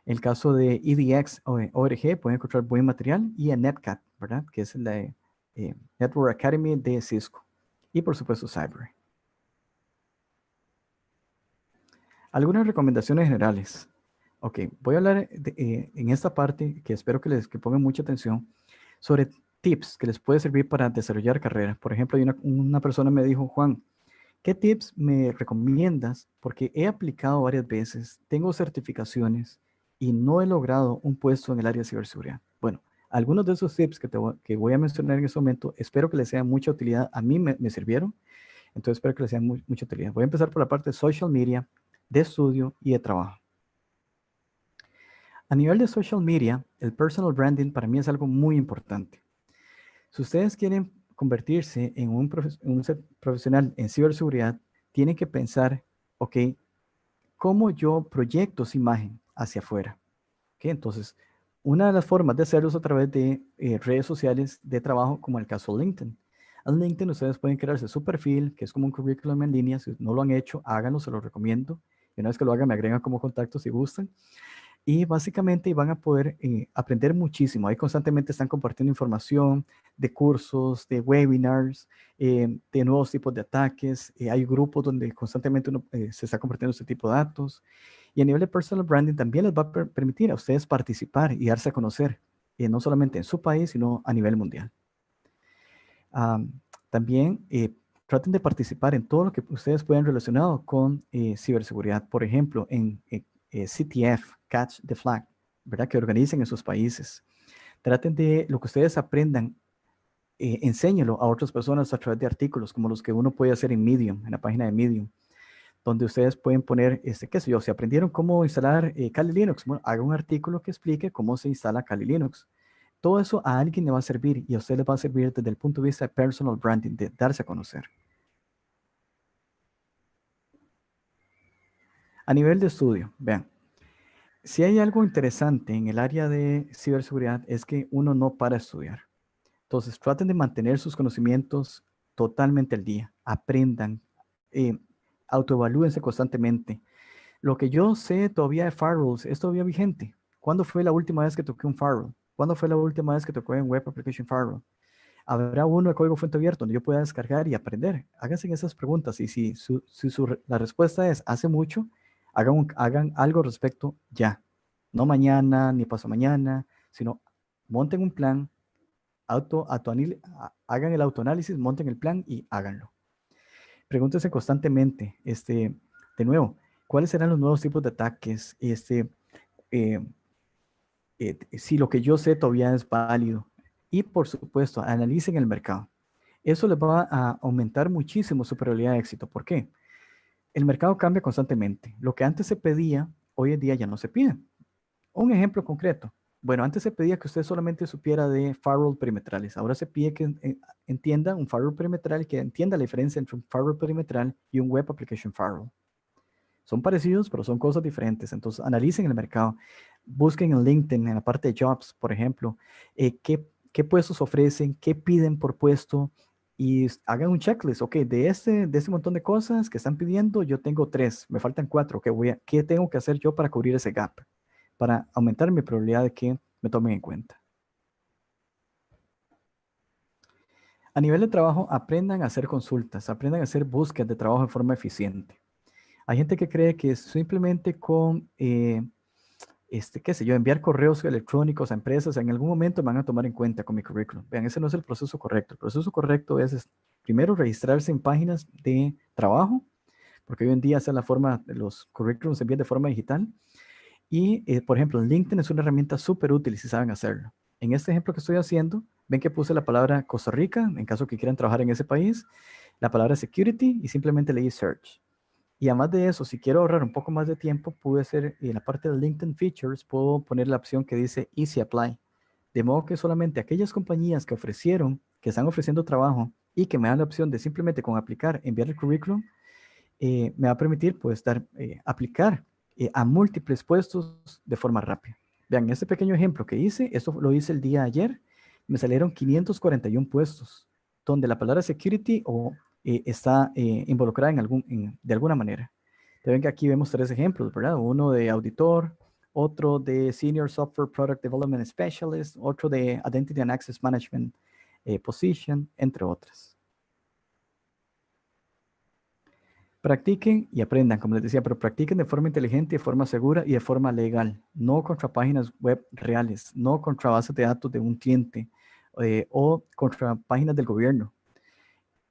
El caso de EDX o ORG pueden encontrar buen material y en NetCat, ¿verdad? Que es la Network Academy de Cisco. Y por supuesto Cyber. Algunas recomendaciones generales. Ok, voy a hablar en esta parte que espero que pongan mucha atención sobre tips que les puede servir para desarrollar carreras. Por ejemplo, una persona me dijo, Juan, ¿qué tips me recomiendas? Porque he aplicado varias veces, tengo certificaciones y no he logrado un puesto en el área de ciberseguridad. Bueno, algunos de esos tips que voy a mencionar en este momento, espero que les sean mucha utilidad. A mí me sirvieron, entonces espero que les sean mucha utilidad. Voy a empezar por la parte de social media, de estudio y de trabajo. A nivel de social media, el personal branding para mí es algo muy importante. Si ustedes quieren convertirse en un profesional en ciberseguridad, tienen que pensar, ok, ¿cómo yo proyecto esa imagen hacia afuera? ¿Okay? Entonces, una de las formas de hacerlo es a través de redes sociales de trabajo, como el caso de LinkedIn. En LinkedIn ustedes pueden crearse su perfil, que es como un currículum en línea. Si no lo han hecho, háganlo, se lo recomiendo. Y una vez que lo hagan, me agregan como contacto si gustan. Y básicamente van a poder aprender muchísimo. Ahí constantemente están compartiendo información de cursos, de webinars, de nuevos tipos de ataques. Hay grupos donde constantemente uno se está compartiendo este tipo de datos. Y a nivel de personal branding también les va a permitir a ustedes participar y darse a conocer, no solamente en su país, sino a nivel mundial. También traten de participar en todo lo que ustedes puedan relacionado con ciberseguridad. Por ejemplo, en CTF, Catch the Flag, ¿verdad? Que organicen en sus países. Traten de lo que ustedes aprendan, enséñelo a otras personas a través de artículos como los que uno puede hacer en Medium, en la página de Medium, donde ustedes pueden poner, qué sé yo, si aprendieron cómo instalar Kali Linux, bueno, haga un artículo que explique cómo se instala Kali Linux. Todo eso a alguien le va a servir y a usted le va a servir desde el punto de vista de personal branding, de darse a conocer. A nivel de estudio, vean, si hay algo interesante en el área de ciberseguridad es que uno no para de estudiar. Entonces, traten de mantener sus conocimientos totalmente al día. Aprendan, autoevalúense constantemente. Lo que yo sé todavía de firewalls es todavía vigente. ¿Cuándo fue la última vez que toqué un firewall? ¿Cuándo fue la última vez que toqué un Web Application Firewall? ¿Habrá uno de código fuente abierto donde yo pueda descargar y aprender? Háganse esas preguntas y si la respuesta es hace mucho, hagan algo respecto ya. No mañana ni pasado mañana, sino monten un plan, hagan el autoanálisis, monten el plan y háganlo. Pregúntense constantemente, de nuevo, ¿cuáles serán los nuevos tipos de ataques? Si lo que yo sé todavía es válido. Y por supuesto, analicen el mercado. Eso les va a aumentar muchísimo su probabilidad de éxito. ¿Por qué? El mercado cambia constantemente. Lo que antes se pedía hoy en día ya no se piden. Un ejemplo concreto. Bueno, antes se pedía que usted solamente supiera de firewall perimetrales. Ahora se pide que entienda un firewall perimetral, que entienda la diferencia entre un firewall perimetral y un web application firewall. Son parecidos, pero son cosas diferentes. Entonces, analicen el mercado. Busquen en LinkedIn, en la parte de jobs, por ejemplo, qué puestos ofrecen, qué piden por puesto, y hagan un checklist. Ok, de este montón de cosas que están pidiendo, yo tengo 3, me faltan 4. ¿Qué tengo que hacer yo para cubrir ese gap? Para aumentar mi probabilidad de que me tomen en cuenta. A nivel de trabajo, aprendan a hacer consultas, aprendan a hacer búsquedas de trabajo de forma eficiente. Hay gente que cree que simplemente con, qué sé yo, enviar correos electrónicos a empresas, en algún momento me van a tomar en cuenta con mi currículum. Vean, ese no es el proceso correcto. El proceso correcto es primero registrarse en páginas de trabajo, porque hoy en día esa es la forma, los currículums se envían de forma digital. Y, por ejemplo, LinkedIn es una herramienta súper útil si saben hacerlo. En este ejemplo que estoy haciendo, ven que puse la palabra Costa Rica, en caso que quieran trabajar en ese país, la palabra security y simplemente leí search. Y además de eso, si quiero ahorrar un poco más de tiempo, pude hacer en la parte de LinkedIn Features, puedo poner la opción que dice Easy Apply. De modo que solamente aquellas compañías que están ofreciendo trabajo y que me dan la opción de simplemente con aplicar, enviar el currículum, me va a permitir pues aplicar a múltiples puestos de forma rápida. Vean, este pequeño ejemplo que hice, esto lo hice el día de ayer, me salieron 541 puestos, donde la palabra security está involucrada de alguna manera. Te ven que aquí vemos 3 ejemplos, ¿verdad? Uno de auditor, otro de Senior Software Product Development Specialist, otro de Identity and Access Management Position, entre otras. Practiquen y aprendan, como les decía, pero practiquen de forma inteligente, de forma segura y de forma legal, no contra páginas web reales, no contra bases de datos de un cliente o contra páginas del gobierno.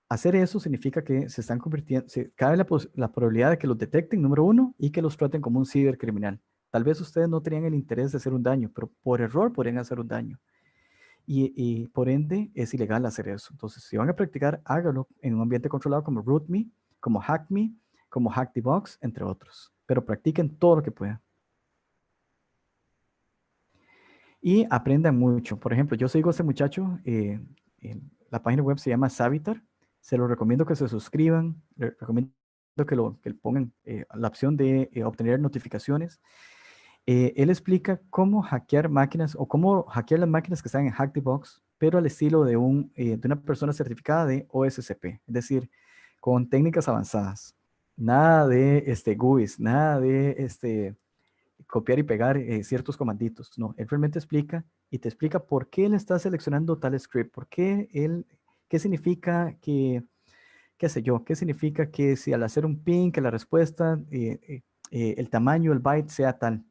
Hacer eso significa que se están convirtiendo, cabe la probabilidad de que los detecten, número 1, y que los traten como un cibercriminal. Tal vez ustedes no tenían el interés de hacer un daño, pero por error podrían hacer un daño. Y por ende es ilegal hacer eso. Entonces, si van a practicar, hágalo en un ambiente controlado como RootMe, como HackMe, como HackTheBox, entre otros. Pero practiquen todo lo que puedan. Y aprendan mucho. Por ejemplo, yo sigo a este muchacho, la página web se llama Savitar. Se lo recomiendo que se suscriban, les recomiendo que le pongan la opción de obtener notificaciones. Él explica cómo hackear máquinas o cómo hackear las máquinas que están en Hack the Box, pero al estilo de una persona certificada de OSCP, es decir, con técnicas avanzadas. Nada de GUIs, nada de copiar y pegar ciertos comanditos. No, él realmente explica y te explica por qué él está seleccionando tal script, qué significa qué sé yo, qué significa que si al hacer un ping, que la respuesta, el tamaño, el byte sea tal.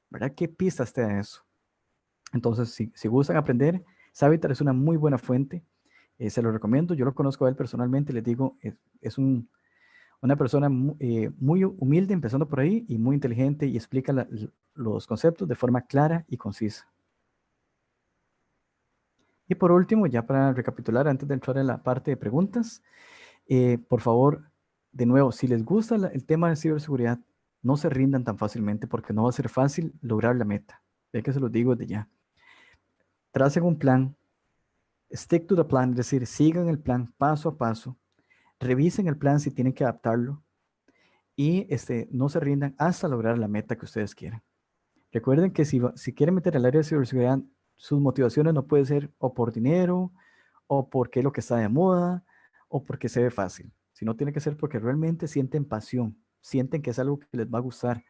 ¿Verdad? ¿Qué pistas te da eso? Entonces, si gustan aprender, Savitar es una muy buena fuente. Se lo recomiendo. Yo lo conozco a él personalmente. Les digo, es una persona muy humilde, empezando por ahí, y muy inteligente y explica los conceptos de forma clara y concisa. Y por último, ya para recapitular, antes de entrar en la parte de preguntas, por favor, de nuevo, si les gusta el tema de ciberseguridad, no se rindan tan fácilmente porque no va a ser fácil lograr la meta. Ya que se los digo desde ya. Tracen un plan, stick to the plan, es decir, sigan el plan paso a paso, revisen el plan si tienen que adaptarlo y no se rindan hasta lograr la meta que ustedes quieren. Recuerden que si quieren meter al área de ciberseguridad, sus motivaciones no pueden ser o por dinero, o porque es lo que está de moda, o porque se ve fácil, sino tiene que ser porque realmente sienten pasión, sienten que es algo que les va a gustar.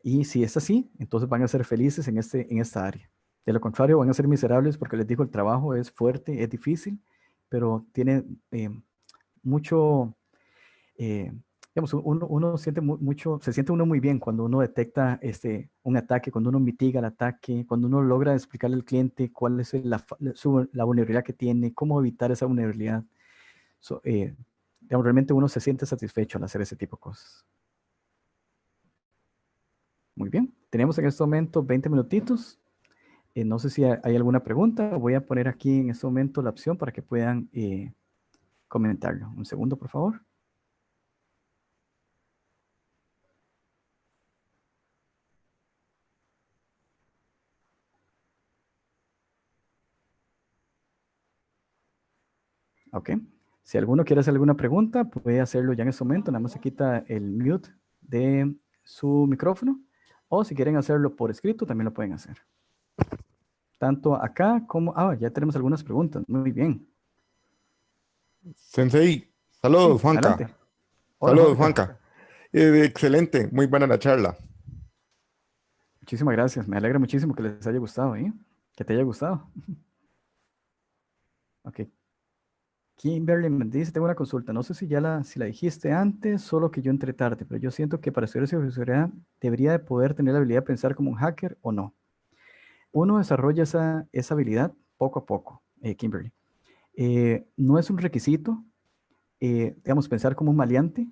Y si es así, entonces van a ser felices en esta área. De lo contrario, van a ser miserables porque les digo, el trabajo es fuerte, es difícil, pero tiene mucho, eh, digamos, uno siente mucho, se siente uno muy bien cuando uno detecta un ataque, cuando uno mitiga el ataque, cuando uno logra explicarle al cliente cuál es la vulnerabilidad que tiene, cómo evitar esa vulnerabilidad. Digamos, realmente uno se siente satisfecho al hacer ese tipo de cosas. Muy bien, tenemos en este momento 20 minutitos. No sé si hay alguna pregunta. Voy a poner aquí en este momento la opción para que puedan comentarlo. Un segundo, por favor. Ok. Si alguno quiere hacer alguna pregunta, puede hacerlo ya en este momento. Nada más se quita el mute de su micrófono. O si quieren hacerlo por escrito, también lo pueden hacer. Tanto acá como... Ah, ya tenemos algunas preguntas. Muy bien. Sensei, Sí, saludos, Juanca. adelante. Hola, Juan Saludos, Ricardo. Juanca. Excelente, muy buena la charla. Muchísimas gracias. Me alegra muchísimo que les haya gustado, ¿eh? Que te haya gustado. Ok. Kimberly me dice, tengo una consulta. No sé si la dijiste antes, solo que yo entré tarde, pero yo siento que para estudiar ciberseguridad debería de poder tener la habilidad de pensar como un hacker o no. Uno desarrolla esa habilidad poco a poco, Kimberly. No es un requisito, digamos, pensar como un maleante.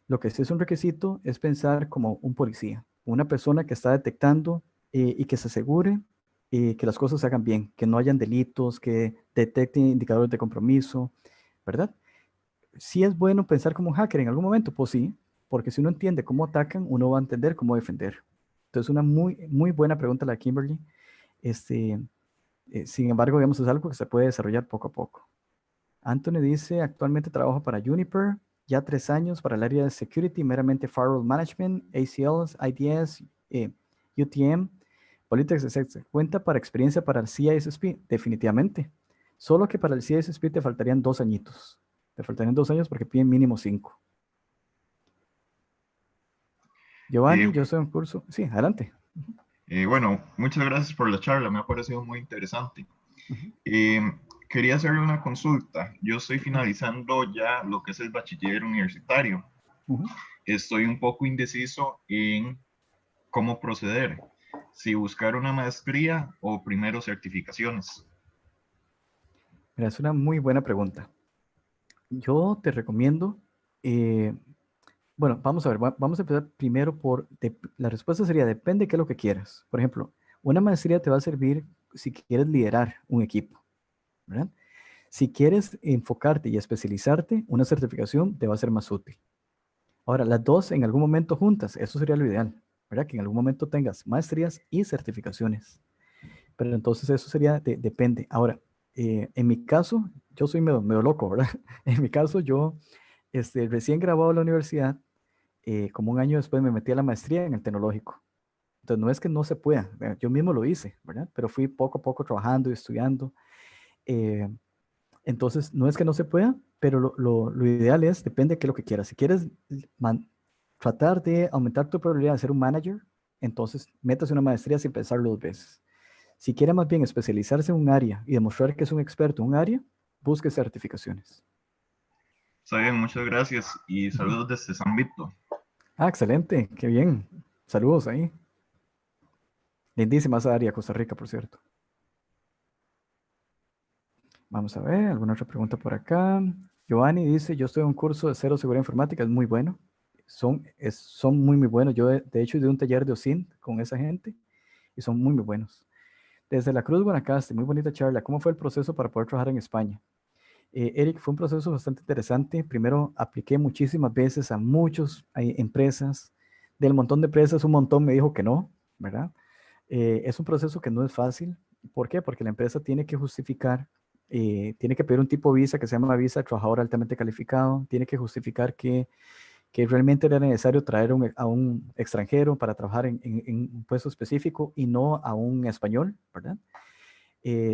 Lo que sí es un requisito es pensar como un policía, una persona que está detectando y que se asegure que las cosas se hagan bien, que no hayan delitos, que detecte indicadores de compromiso, ¿verdad? Sí es bueno pensar como un hacker en algún momento, pues sí, porque si uno entiende cómo atacan, uno va a entender cómo defender. Entonces, una muy, muy buena pregunta la de Kimberly. Este, sin embargo, digamos, es algo que se puede desarrollar poco a poco. Anthony dice, actualmente trabajo para Juniper, ya 3 años para el área de security, meramente firewall management, ACLs, IDS, UTM, Política se cuenta para experiencia para el CISSP, definitivamente. Solo que para el CISSP te faltarían 2 añitos. Te faltarían 2 años porque piden mínimo 5. Eh, Giovanni, yo estoy en curso. Sí, adelante. bueno, muchas gracias por la charla, me ha parecido muy interesante. Ujú. Eh, Quería hacerle una consulta. Yo estoy finalizando ya lo que es el bachiller universitario. Ujú. Estoy un poco indeciso en cómo proceder, si buscar una maestría o primero certificaciones. Mira, es una muy buena pregunta. Yo te recomiendo, eh, bueno, vamos a ver, vamos a empezar primero la respuesta sería, depende de qué es lo que quieras. Por ejemplo, una maestría te va a servir si quieres liderar un equipo, ¿verdad? Si quieres enfocarte y especializarte, una certificación te va a ser más útil. Ahora, las dos en algún momento juntas, eso sería lo ideal, ¿verdad? Que en algún momento tengas maestrías y certificaciones. Pero entonces eso sería, depende. Ahora, en mi caso, yo soy medio loco, ¿verdad? En mi caso, yo, recién graduado de la universidad, como un año después me metí a la maestría en el tecnológico. Entonces, no es que no se pueda, yo mismo lo hice, ¿verdad? Pero fui poco a poco trabajando y estudiando. eh, entonces, no es que no se pueda, pero lo ideal es, depende de qué es lo que quieras. Si quieres tratar de aumentar tu probabilidad de ser un manager, entonces métase una maestría sin pensarlo 2 veces. Si quiere más bien especializarse en un área y demostrar que es un experto en un área, busque certificaciones. Está bien, muchas gracias y Ujú. saludos desde San Vito. Ah, excelente, qué bien. Saludos ahí. Lindísima esa área, Costa Rica, por cierto. Vamos a ver, alguna otra pregunta por acá. Giovanni dice, yo estoy en un curso de cero seguridad informática, es muy bueno. Son muy, muy buenos. Yo, de hecho, di un taller de OSINT con esa gente y son muy, muy buenos. Desde la Cruz, Guanacaste, muy bonita charla. ¿Cómo fue el proceso para poder trabajar en España? Eric, fue un proceso bastante interesante. Primero, apliqué muchísimas veces a muchas empresas. Del montón de empresas, un montón me dijo que no, ¿verdad? Es un proceso que no es fácil. ¿Por qué? Porque la empresa tiene que justificar, tiene que pedir un tipo de visa que se llama visa de trabajador altamente calificado, tiene que justificar que realmente era necesario traer a un extranjero para trabajar en un puesto específico y no a un español, ¿verdad?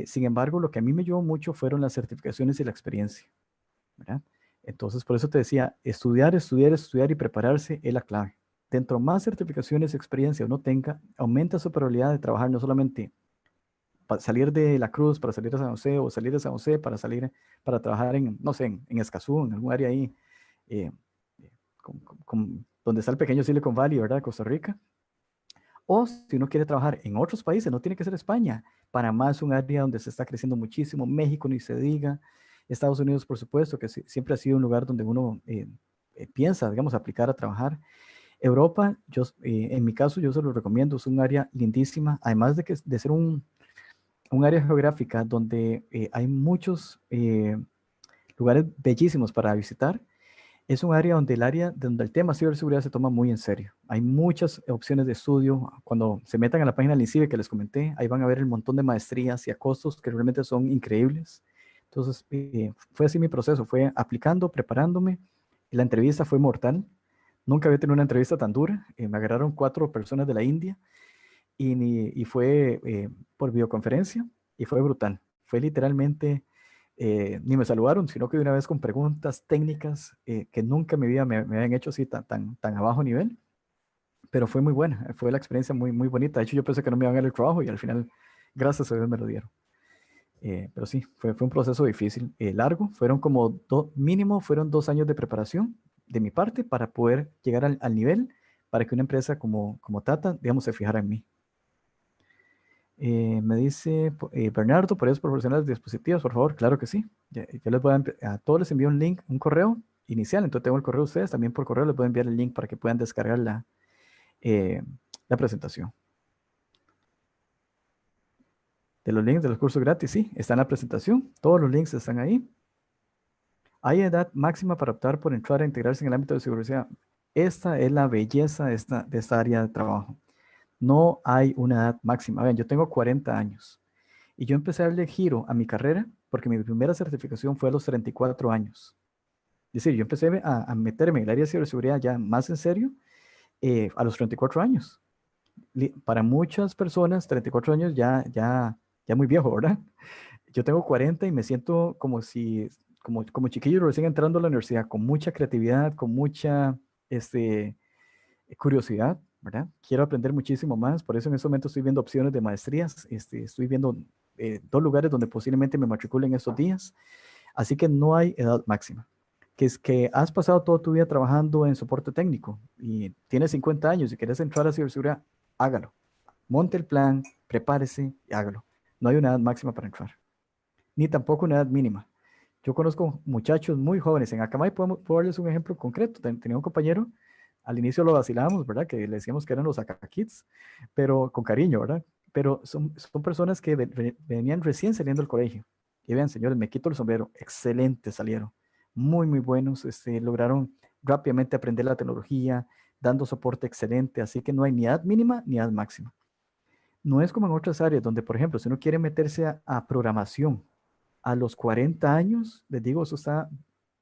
Sin embargo, lo que a mí me ayudó mucho fueron las certificaciones y la experiencia, ¿verdad? Entonces, por eso te decía, estudiar, estudiar, estudiar y prepararse es la clave. Dentro más certificaciones y experiencia uno tenga, aumenta su probabilidad de trabajar no solamente para salir de la Cruz, para salir a San José, o salir de San José para para trabajar en, no sé, en Escazú, en algún área ahí, eh, donde está el pequeño Silicon Valley, ¿verdad? Costa Rica. O si uno quiere trabajar en otros países, no tiene que ser España. Panamá es un área donde se está creciendo muchísimo, México ni se diga, Estados Unidos, por supuesto, que siempre ha sido un lugar donde uno piensa, digamos, aplicar a trabajar. Europa, en mi caso, yo se lo recomiendo, es un área lindísima, además de ser un área geográfica donde hay muchos lugares bellísimos para visitar. Es un área donde el tema ciberseguridad se toma muy en serio. Hay muchas opciones de estudio. Cuando se metan a la página del INCIBE que les comenté, ahí van a ver el montón de maestrías y a costos que realmente son increíbles. Entonces, fue así mi proceso, fue aplicando, preparándome. La entrevista fue mortal. Nunca había tenido una entrevista tan dura. Me agarraron 4 personas de la India y fue por videoconferencia y fue brutal. Fue literalmente, ni me saludaron, sino que de una vez con preguntas técnicas que nunca en mi vida me habían hecho así tan a bajo nivel, pero fue muy buena, fue la experiencia muy bonita. De hecho, yo pensé que no me iban a dar el trabajo y al final, gracias a Dios, me lo dieron. Pero sí, fue un proceso difícil, largo. Fueron como, mínimo fueron 2 años de preparación de mi parte para poder llegar al nivel para que una empresa como Tata, digamos, se fijara en mí. Me dice Bernardo, ¿podrías proporcionar los dispositivos, por favor? Claro que sí. Yo les voy a todos les envío un link, un correo inicial. Entonces tengo el correo de ustedes. También por correo les voy a enviar el link para que puedan descargar la presentación. De los links de los cursos gratis, sí, está en la presentación. Todos los links están ahí. ¿Hay edad máxima para optar por entrar a integrarse en el ámbito de seguridad? Esta es la belleza de esta área de trabajo. No hay una edad máxima. Vean, yo tengo 40 años y yo empecé a darle giro a mi carrera porque mi primera certificación fue a los 34 años. Es decir, yo empecé a meterme en el área de ciberseguridad ya más en serio a los 34 años. Para muchas personas, 34 años ya muy viejo, ¿verdad? Yo tengo 40 y me siento como chiquillo recién entrando a la universidad, con mucha creatividad, con mucha curiosidad, ¿verdad? Quiero aprender muchísimo más, por eso en este momento estoy viendo opciones de maestrías, estoy viendo 2 lugares donde posiblemente me matriculen estos días, así que no hay edad máxima. Que es que has pasado toda tu vida trabajando en soporte técnico y tienes 50 años y quieres entrar a ciberseguridad, hágalo. Monte el plan, prepárese y hágalo. No hay una edad máxima para entrar, ni tampoco una edad mínima. Yo conozco muchachos muy jóvenes. En Akamai puedo darles un ejemplo concreto. Tenía un compañero, al inicio lo vacilábamos, ¿verdad? Que le decíamos que eran los Kids, pero con cariño, ¿verdad? Pero son personas que venían recién saliendo del colegio. Y vean, señores, me quito el sombrero. Excelente salieron. Muy buenos. Lograron rápidamente aprender la tecnología, dando soporte excelente. Así que no hay ni edad mínima ni edad máxima. No es como en otras áreas donde, por ejemplo, si uno quiere meterse a programación a los 40 años, les digo, eso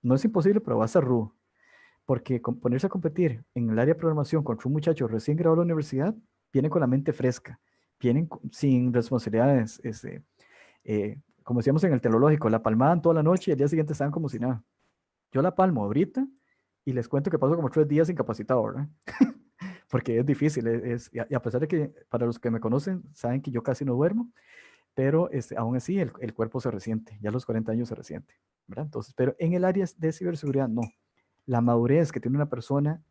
no es imposible, pero va a ser rudo. Porque ponerse a competir en el área de programación contra un muchacho recién graduado de la universidad, vienen con la mente fresca, vienen sin responsabilidades, como decíamos en el telológico, la palmaban toda la noche y el día siguiente estaban como si nada. Yo la palmo ahorita y les cuento que paso como 3 días incapacitado, ¿verdad? Porque es difícil, y a pesar de que para los que me conocen saben que yo casi no duermo, pero aún así el cuerpo se resiente, ya a los 40 años se resiente, ¿verdad? Entonces, pero en el área de ciberseguridad no. La madurez que tiene una persona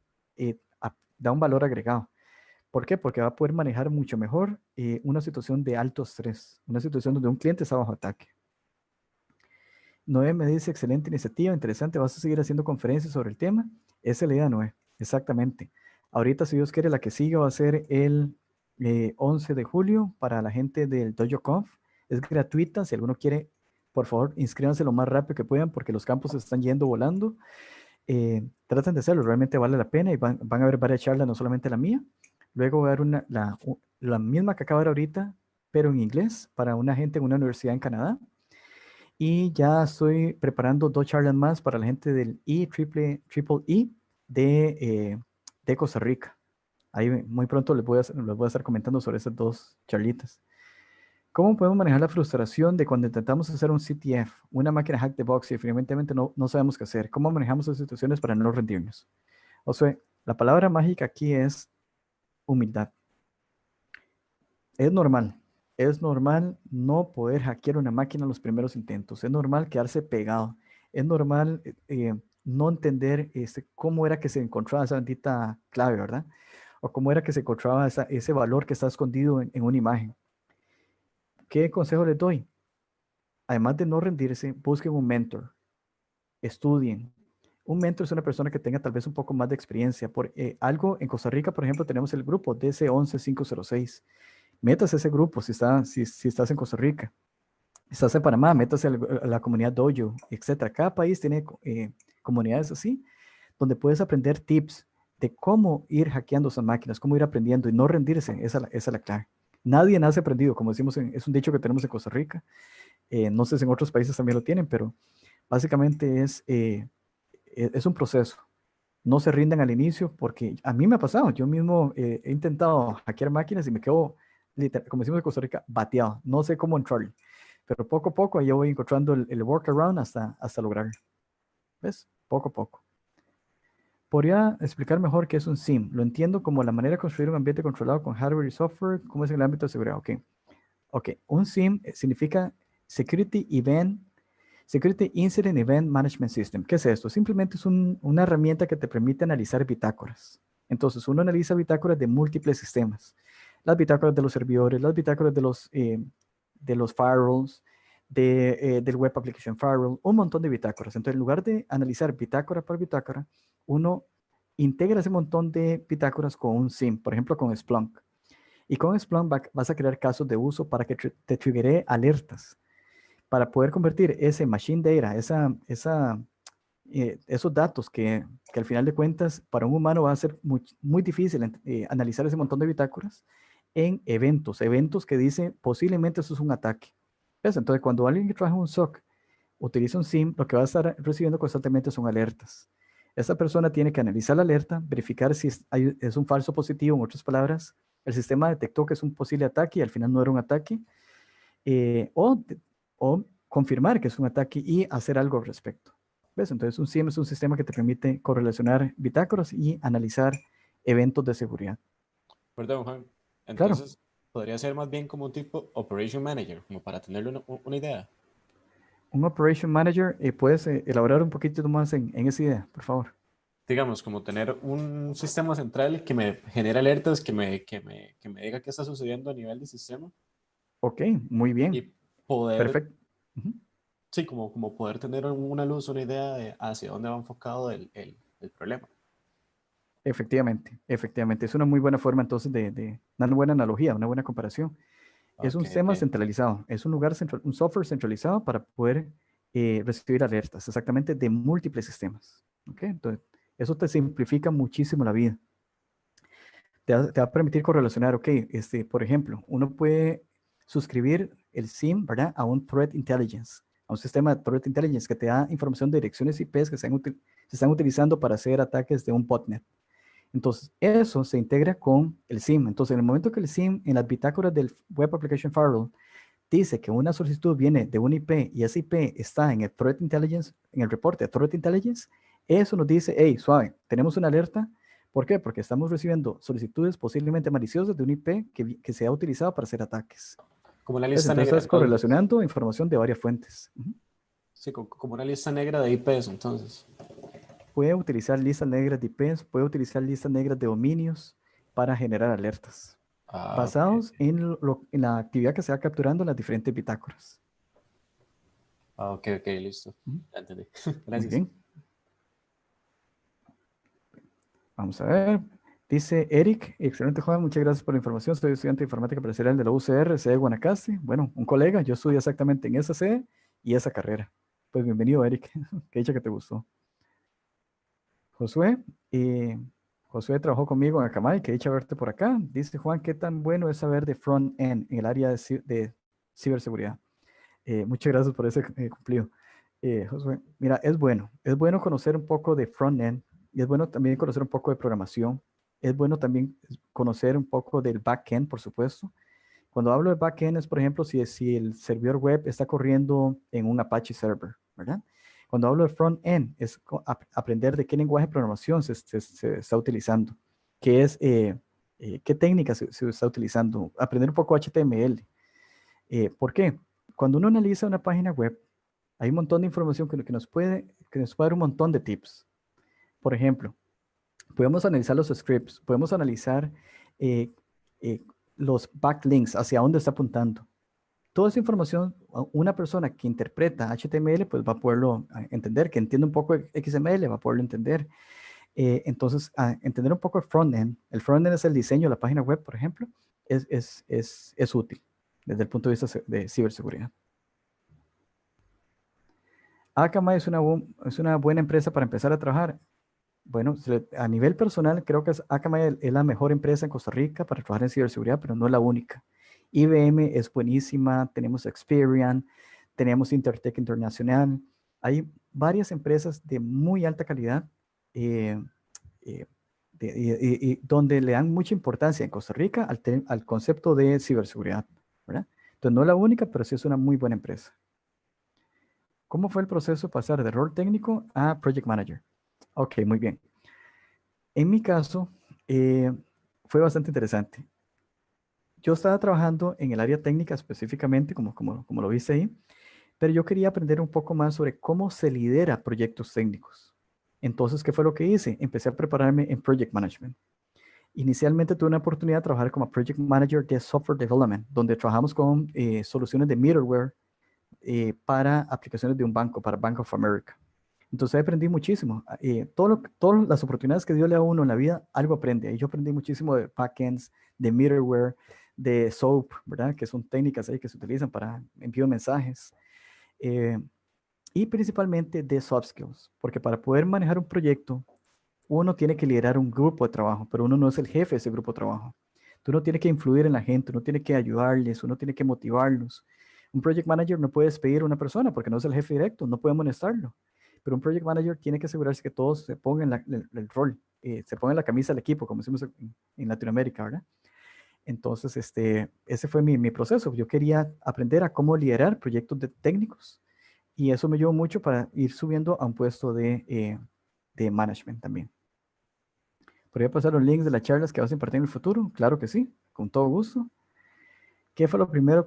da un valor agregado. ¿Por qué? Porque va a poder manejar mucho mejor una situación de alto estrés, una situación donde un cliente está bajo ataque. Noé me dice, excelente iniciativa, interesante, ¿vas a seguir haciendo conferencias sobre el tema? Esa es la idea, Noé, exactamente. Ahorita, si Dios quiere, la que sigue va a ser el 11 de julio para la gente del DojoConf. Es gratuita, si alguno quiere, por favor, inscríbanse lo más rápido que puedan porque los campos se están yendo volando. Traten de hacerlo, realmente vale la pena y van a haber varias charlas, no solamente la mía. Luego va a haber la misma que acabo de ver ahorita, pero en inglés, para una gente en una universidad en Canadá. Y ya estoy preparando 2 charlas más para la gente del IEEE de Costa Rica. Ahí muy pronto les voy a estar comentando sobre esas 2 charlitas. ¿Cómo podemos manejar la frustración de cuando intentamos hacer un CTF, una máquina hack de box y definitivamente no sabemos qué hacer? ¿Cómo manejamos esas situaciones para no rendirnos? O sea, la palabra mágica aquí es humildad. Es normal no poder hackear una máquina en los primeros intentos. Es normal quedarse pegado. Es normal no entender cómo era que se encontraba esa bendita clave, ¿verdad? O cómo era que se encontraba ese valor que está escondido en una imagen. ¿Qué consejo les doy? Además de no rendirse, busquen un mentor. Estudien. Un mentor es una persona que tenga tal vez un poco más de experiencia. Por algo en Costa Rica, por ejemplo, tenemos el grupo DC11506. Métase a ese grupo si estás en Costa Rica. Estás en Panamá, métase a la comunidad Dojo, etc. Cada país tiene comunidades así, donde puedes aprender tips de cómo ir hackeando esas máquinas, cómo ir aprendiendo y no rendirse. Esa es la clave. Nadie nace aprendido, como decimos, es un dicho que tenemos en Costa Rica. No sé si en otros países también lo tienen, pero básicamente es un proceso. No se rindan al inicio porque a mí me ha pasado. Yo mismo he intentado hackear máquinas y me quedo, como decimos en Costa Rica, bateado. No sé cómo entrar. Pero poco a poco yo voy encontrando el workaround hasta lograrlo. ¿Ves? Poco a poco. ¿Podría explicar mejor qué es un SIEM? Lo entiendo como la manera de construir un ambiente controlado con hardware y software. ¿Cómo es en el ámbito de seguridad? Ok. Ok. Un SIEM significa Security Incident Event Management System. ¿Qué es esto? Simplemente es una herramienta que te permite analizar bitácoras. Entonces, uno analiza bitácoras de múltiples sistemas. Las bitácoras de los servidores, las bitácoras de los firewalls, del Web Application Firewall, un montón de bitácoras. Entonces, en lugar de analizar bitácora por bitácora, uno integra ese montón de bitácoras con un SIEM, por ejemplo, con Splunk. Y con Splunk vas a crear casos de uso para que te triggere alertas, para poder convertir ese machine data, esos datos que al final de cuentas para un humano va a ser muy difícil analizar ese montón de bitácoras en eventos que dicen posiblemente eso es un ataque. ¿Ves? Entonces, cuando alguien que trabaja en un SOC utiliza un SIEM, lo que va a estar recibiendo constantemente son alertas. Esa persona tiene que analizar la alerta, verificar si es un falso positivo, en otras palabras, el sistema detectó que es un posible ataque y al final no era un ataque, o confirmar que es un ataque y hacer algo al respecto. ¿Ves? Entonces un SIEM es un sistema que te permite correlacionar bitácoras y analizar eventos de seguridad. Perdón, Juan. Claro. Entonces, podría ser más bien como un tipo Operation Manager, como para tenerle una idea. Un Operation Manager, ¿puedes elaborar un poquito más en esa idea, por favor? Digamos, como tener un sistema central que me genere alertas, que me diga qué está sucediendo a nivel de sistema. Ok, muy bien. Y poder, Perfecto. Uh-huh. sí, como poder tener una luz, una idea de hacia dónde va enfocado el problema. Efectivamente. Es una muy buena forma entonces de una buena analogía, una buena comparación. Es un sistema centralizado, es un lugar un software centralizado para poder recibir alertas, exactamente de múltiples sistemas. ¿Ok? Entonces, eso te simplifica muchísimo la vida. Te va a permitir correlacionar, ok, por ejemplo, uno puede suscribir el SIEM, ¿verdad? A un Threat Intelligence, a un sistema de Threat Intelligence que te da información de direcciones IPs que se están utilizando para hacer ataques de un botnet. Entonces, eso se integra con el SIEM. Entonces, en el momento que el SIEM en las bitácoras del Web Application Firewall dice que una solicitud viene de un IP y ese IP está en el Threat Intelligence, en el reporte de Threat Intelligence, eso nos dice, hey, suave, tenemos una alerta. ¿Por qué? Porque estamos recibiendo solicitudes posiblemente maliciosas de un IP que se ha utilizado para hacer ataques. Como una lista negra. Entonces, estás correlacionando información de varias fuentes. Sí, como una lista negra de IPs, entonces. Puede utilizar listas negras de IPs, puede utilizar listas negras de dominios para generar alertas, basados en la actividad que se va capturando en las diferentes bitácoras. Ok, listo. Ya entendí. Gracias. Muy bien. Vamos a ver. Dice Eric, excelente Juan, muchas gracias por la información. Soy estudiante de informática profesional de la UCR, sede de Guanacaste. Bueno, un colega, yo estudié exactamente en esa sede y esa carrera. Pues bienvenido, Eric. Qué dicha que te gustó. Josué, Josué trabajó conmigo en Akamai, qué dicha verte por acá. Dice Juan, ¿qué tan bueno es saber de front-end en el área de ciberseguridad? Muchas gracias por ese cumplido. Josué, mira, es bueno conocer un poco de front-end y es bueno también conocer un poco de programación. Es bueno también conocer un poco del back-end, por supuesto. Cuando hablo de back-end es, por ejemplo, si el servidor web está corriendo en un Apache server, ¿verdad? Cuando hablo de front-end es aprender de qué lenguaje de programación se está utilizando, qué técnica se está utilizando, aprender un poco HTML. ¿Por qué? Cuando uno analiza una página web, hay un montón de información que nos puede dar un montón de tips. Por ejemplo, podemos analizar los scripts, podemos analizar los backlinks, hacia dónde está apuntando. Toda esa información, una persona que interpreta HTML, pues va a poderlo entender, que entiende un poco XML, va a poderlo entender. Entonces, entender un poco el frontend. El frontend es el diseño de la página web, por ejemplo, es útil desde el punto de vista de ciberseguridad. Akamai es una buena empresa para empezar a trabajar. Bueno, a nivel personal, creo que Akamai es la mejor empresa en Costa Rica para trabajar en ciberseguridad, pero no es la única. IBM es buenísima, tenemos Experian, Tenemos Intertech Internacional. Hay varias empresas de muy alta calidad eh, eh, donde le dan mucha importancia en Costa Rica al concepto de ciberseguridad, ¿verdad? Entonces, no la única, pero sí es una muy buena empresa. ¿Cómo fue el proceso de pasar de rol técnico a Project Manager? Ok, muy bien. En mi caso, fue bastante interesante. Yo estaba trabajando en el área técnica específicamente, como lo viste ahí, pero yo quería aprender un poco más sobre cómo se lidera proyectos técnicos. Entonces, ¿qué fue lo que hice? Empecé a prepararme en Project Management. Inicialmente tuve una oportunidad de trabajar como Project Manager de Software Development, donde trabajamos con soluciones de middleware para aplicaciones de un banco, para Bank of America. Entonces aprendí muchísimo. Todas las oportunidades que Dios le da a uno en la vida, algo aprende. Y yo aprendí muchísimo de backends, de middleware, de SOAP, ¿verdad? Que son técnicas ahí que se utilizan para envío de mensajes. Y principalmente de soft skills, porque para poder manejar un proyecto, uno tiene que liderar un grupo de trabajo, pero uno no es el jefe de ese grupo de trabajo. Uno tiene que influir en la gente, uno tiene que ayudarles, uno tiene que motivarlos. Un project manager no puede despedir a una persona porque no es el jefe directo, no puede amonestarlo. Pero un project manager tiene que asegurarse que todos se pongan el rol, se pongan la camisa del equipo, como decimos en Latinoamérica, ¿verdad? Entonces, ese fue mi proceso. Yo quería aprender a cómo liderar proyectos técnicos y eso me ayudó mucho para ir subiendo a un puesto de management también. ¿Podría pasar los links de las charlas que vas a impartir en el futuro? Claro que sí, con todo gusto. ¿Qué fue lo primero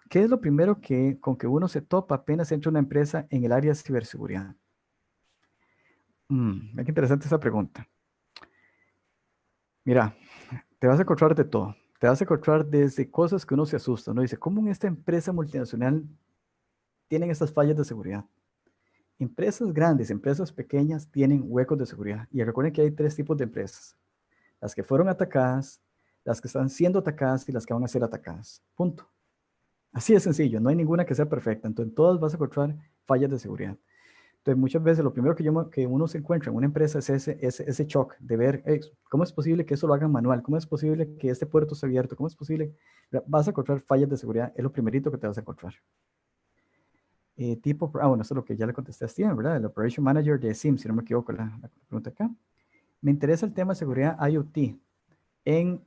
qué es lo primero con que uno se topa apenas entra a una empresa en el área de ciberseguridad? Qué interesante esa pregunta. Mira, te vas a encontrar de todo. Te vas a encontrar desde cosas que uno se asusta. Uno dice, ¿cómo en esta empresa multinacional tienen estas fallas de seguridad? Empresas grandes, empresas pequeñas tienen huecos de seguridad. Y recuerden que hay 3 tipos de empresas. Las que fueron atacadas, las que están siendo atacadas y las que van a ser atacadas. Punto. Así de sencillo, no hay ninguna que sea perfecta. Entonces, en todas vas a encontrar fallas de seguridad. Entonces, muchas veces lo primero que uno se encuentra en una empresa es ese shock de ver, ¿cómo es posible que eso lo hagan manual? ¿Cómo es posible que este puerto esté abierto? ¿Cómo es posible? Vas a encontrar fallas de seguridad, es lo primerito que te vas a encontrar. Bueno, eso es lo que ya le contesté a Steven, ¿verdad? El Operation Manager de SIM, si no me equivoco, la pregunta acá. Me interesa el tema de seguridad IoT en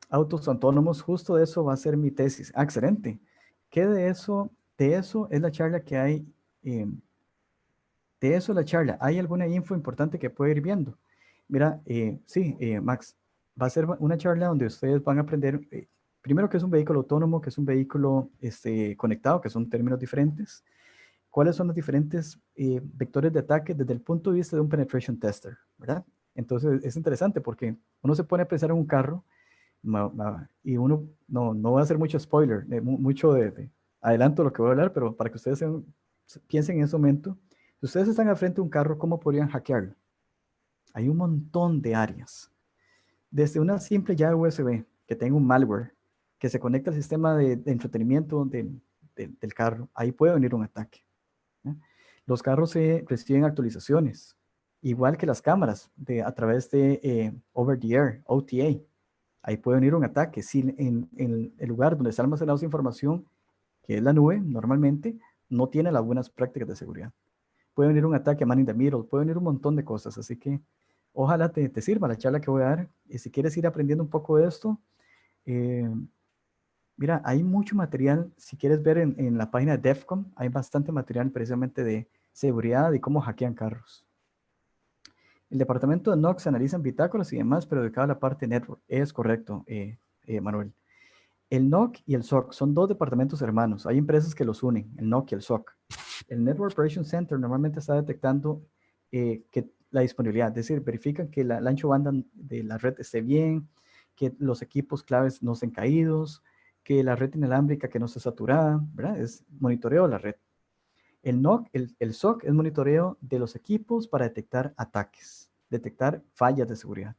autos autónomos. Justo de eso va a ser mi tesis. Ah, excelente. ¿Qué de eso? De eso es la charla que hay. De eso es la charla. ¿Hay alguna info importante que puede ir viendo? Mira, sí, Max, va a ser una charla donde ustedes van a aprender, primero, que es un vehículo autónomo, que es un vehículo conectado, que son términos diferentes. ¿Cuáles son los diferentes vectores de ataque desde el punto de vista de un penetration tester, ¿verdad? Entonces es interesante porque uno se pone a pensar en un carro y uno no va a hacer mucho spoiler, mucho de adelanto lo que voy a hablar, pero para que ustedes piensen en ese momento, si ustedes están al frente de un carro, ¿cómo podrían hackearlo? Hay un montón de áreas. Desde una simple llave USB que tenga un malware que se conecta al sistema de entretenimiento del carro, ahí puede venir un ataque. Los carros reciben actualizaciones, igual que las cámaras a través de over the air, OTA. Ahí puede venir un ataque. Si en el lugar donde está almacenada esa información, que es la nube, normalmente no tiene las buenas prácticas de seguridad. Puede venir un ataque a man in the middle, puede venir un montón de cosas. Así que ojalá te sirva la charla que voy a dar. Y si quieres ir aprendiendo un poco de esto, mira, hay mucho material. Si quieres ver en la página de DEFCON, hay bastante material precisamente de seguridad y cómo hackean carros. El departamento de NOx analizan bitácoras y demás, pero dedicado a la parte network. Es correcto, Manuel. El NOC y el SOC son 2 departamentos hermanos. Hay empresas que los unen, el NOC y el SOC. El Network Operation Center normalmente está detectando que la disponibilidad, es decir, verifican que el ancho banda de la red esté bien, que los equipos claves no estén caídos, que la red inalámbrica que no esté saturada, ¿verdad? Es monitoreo de la red. El NOC, el SOC es monitoreo de los equipos para detectar ataques, detectar fallas de seguridad.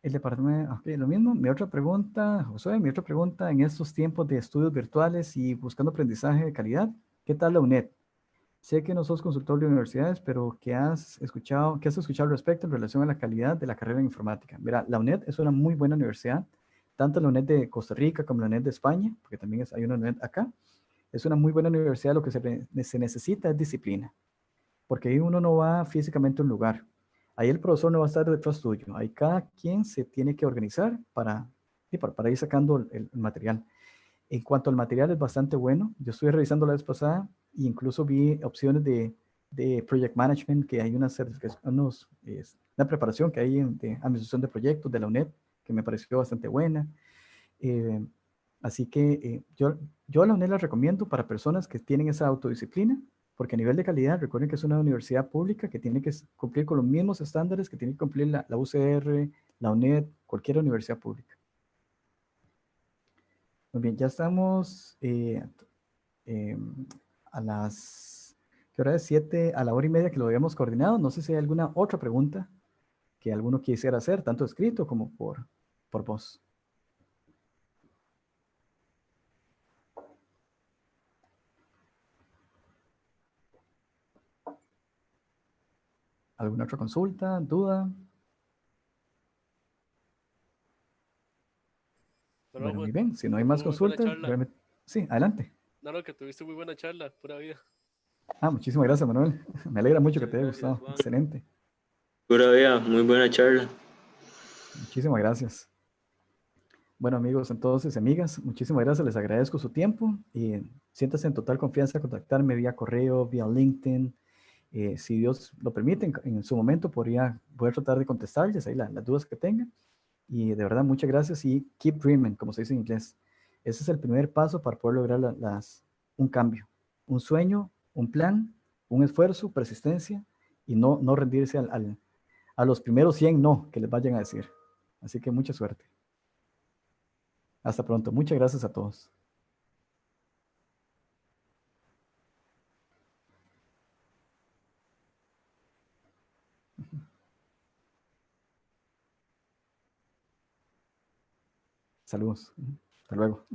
El departamento, ok, lo mismo. Mi otra pregunta, Josué, en estos tiempos de estudios virtuales y buscando aprendizaje de calidad, ¿qué tal la UNED? Sé que no sos consultor de universidades, pero ¿qué has escuchado al respecto en relación a la calidad de la carrera en informática? Mira, la UNED es una muy buena universidad, tanto la UNED de Costa Rica como la UNED de España, porque también hay una UNED acá. es una muy buena universidad, lo que se necesita es disciplina, porque ahí uno no va físicamente a un lugar. Ahí el profesor no va a estar detrás tuyo. Ahí cada quien se tiene que organizar para ir sacando el material. En cuanto al material, es bastante bueno. Yo estuve revisando la vez pasada e incluso vi opciones de project management, que hay una preparación que hay de administración de proyectos de la UNED, que me pareció bastante buena. Eh, Así que yo a la UNED la recomiendo para personas que tienen esa autodisciplina, porque a nivel de calidad, recuerden que es una universidad pública que tiene que cumplir con los mismos estándares que tiene que cumplir la UCR, la UNED, cualquier universidad pública. Muy bien, ya estamos eh, a las, ¿qué hora es? 7, a la hora y media que lo habíamos coordinado. No sé si hay alguna otra pregunta que alguno quisiera hacer, tanto escrito como por voz. ¿Alguna otra consulta, duda? Bueno, muy bien. Si no hay más Muy buena consultas, charla. realmente... Sí, adelante. No, que tuviste muy buena charla, pura vida. Muchísimas gracias, Manuel. Me alegra mucho que Muchas te haya gracias, gustado. Juan. Excelente. Pura vida, muy buena charla. Muchísimas gracias. Bueno, amigos, entonces, amigas, muchísimas gracias. Les agradezco su tiempo y siéntanse en total confianza de contactarme vía correo, vía LinkedIn. Si Dios lo permite, en su momento voy a tratar de contestarles ahí las dudas que tengan. Y de verdad, muchas gracias y keep dreaming, como se dice en inglés. Ese es el primer paso para poder lograr un cambio, un sueño, un plan, un esfuerzo, persistencia y no rendirse a los primeros 100 no que les vayan a decir. Así que mucha suerte. Hasta pronto. Muchas gracias a todos. Saludos. Hasta luego.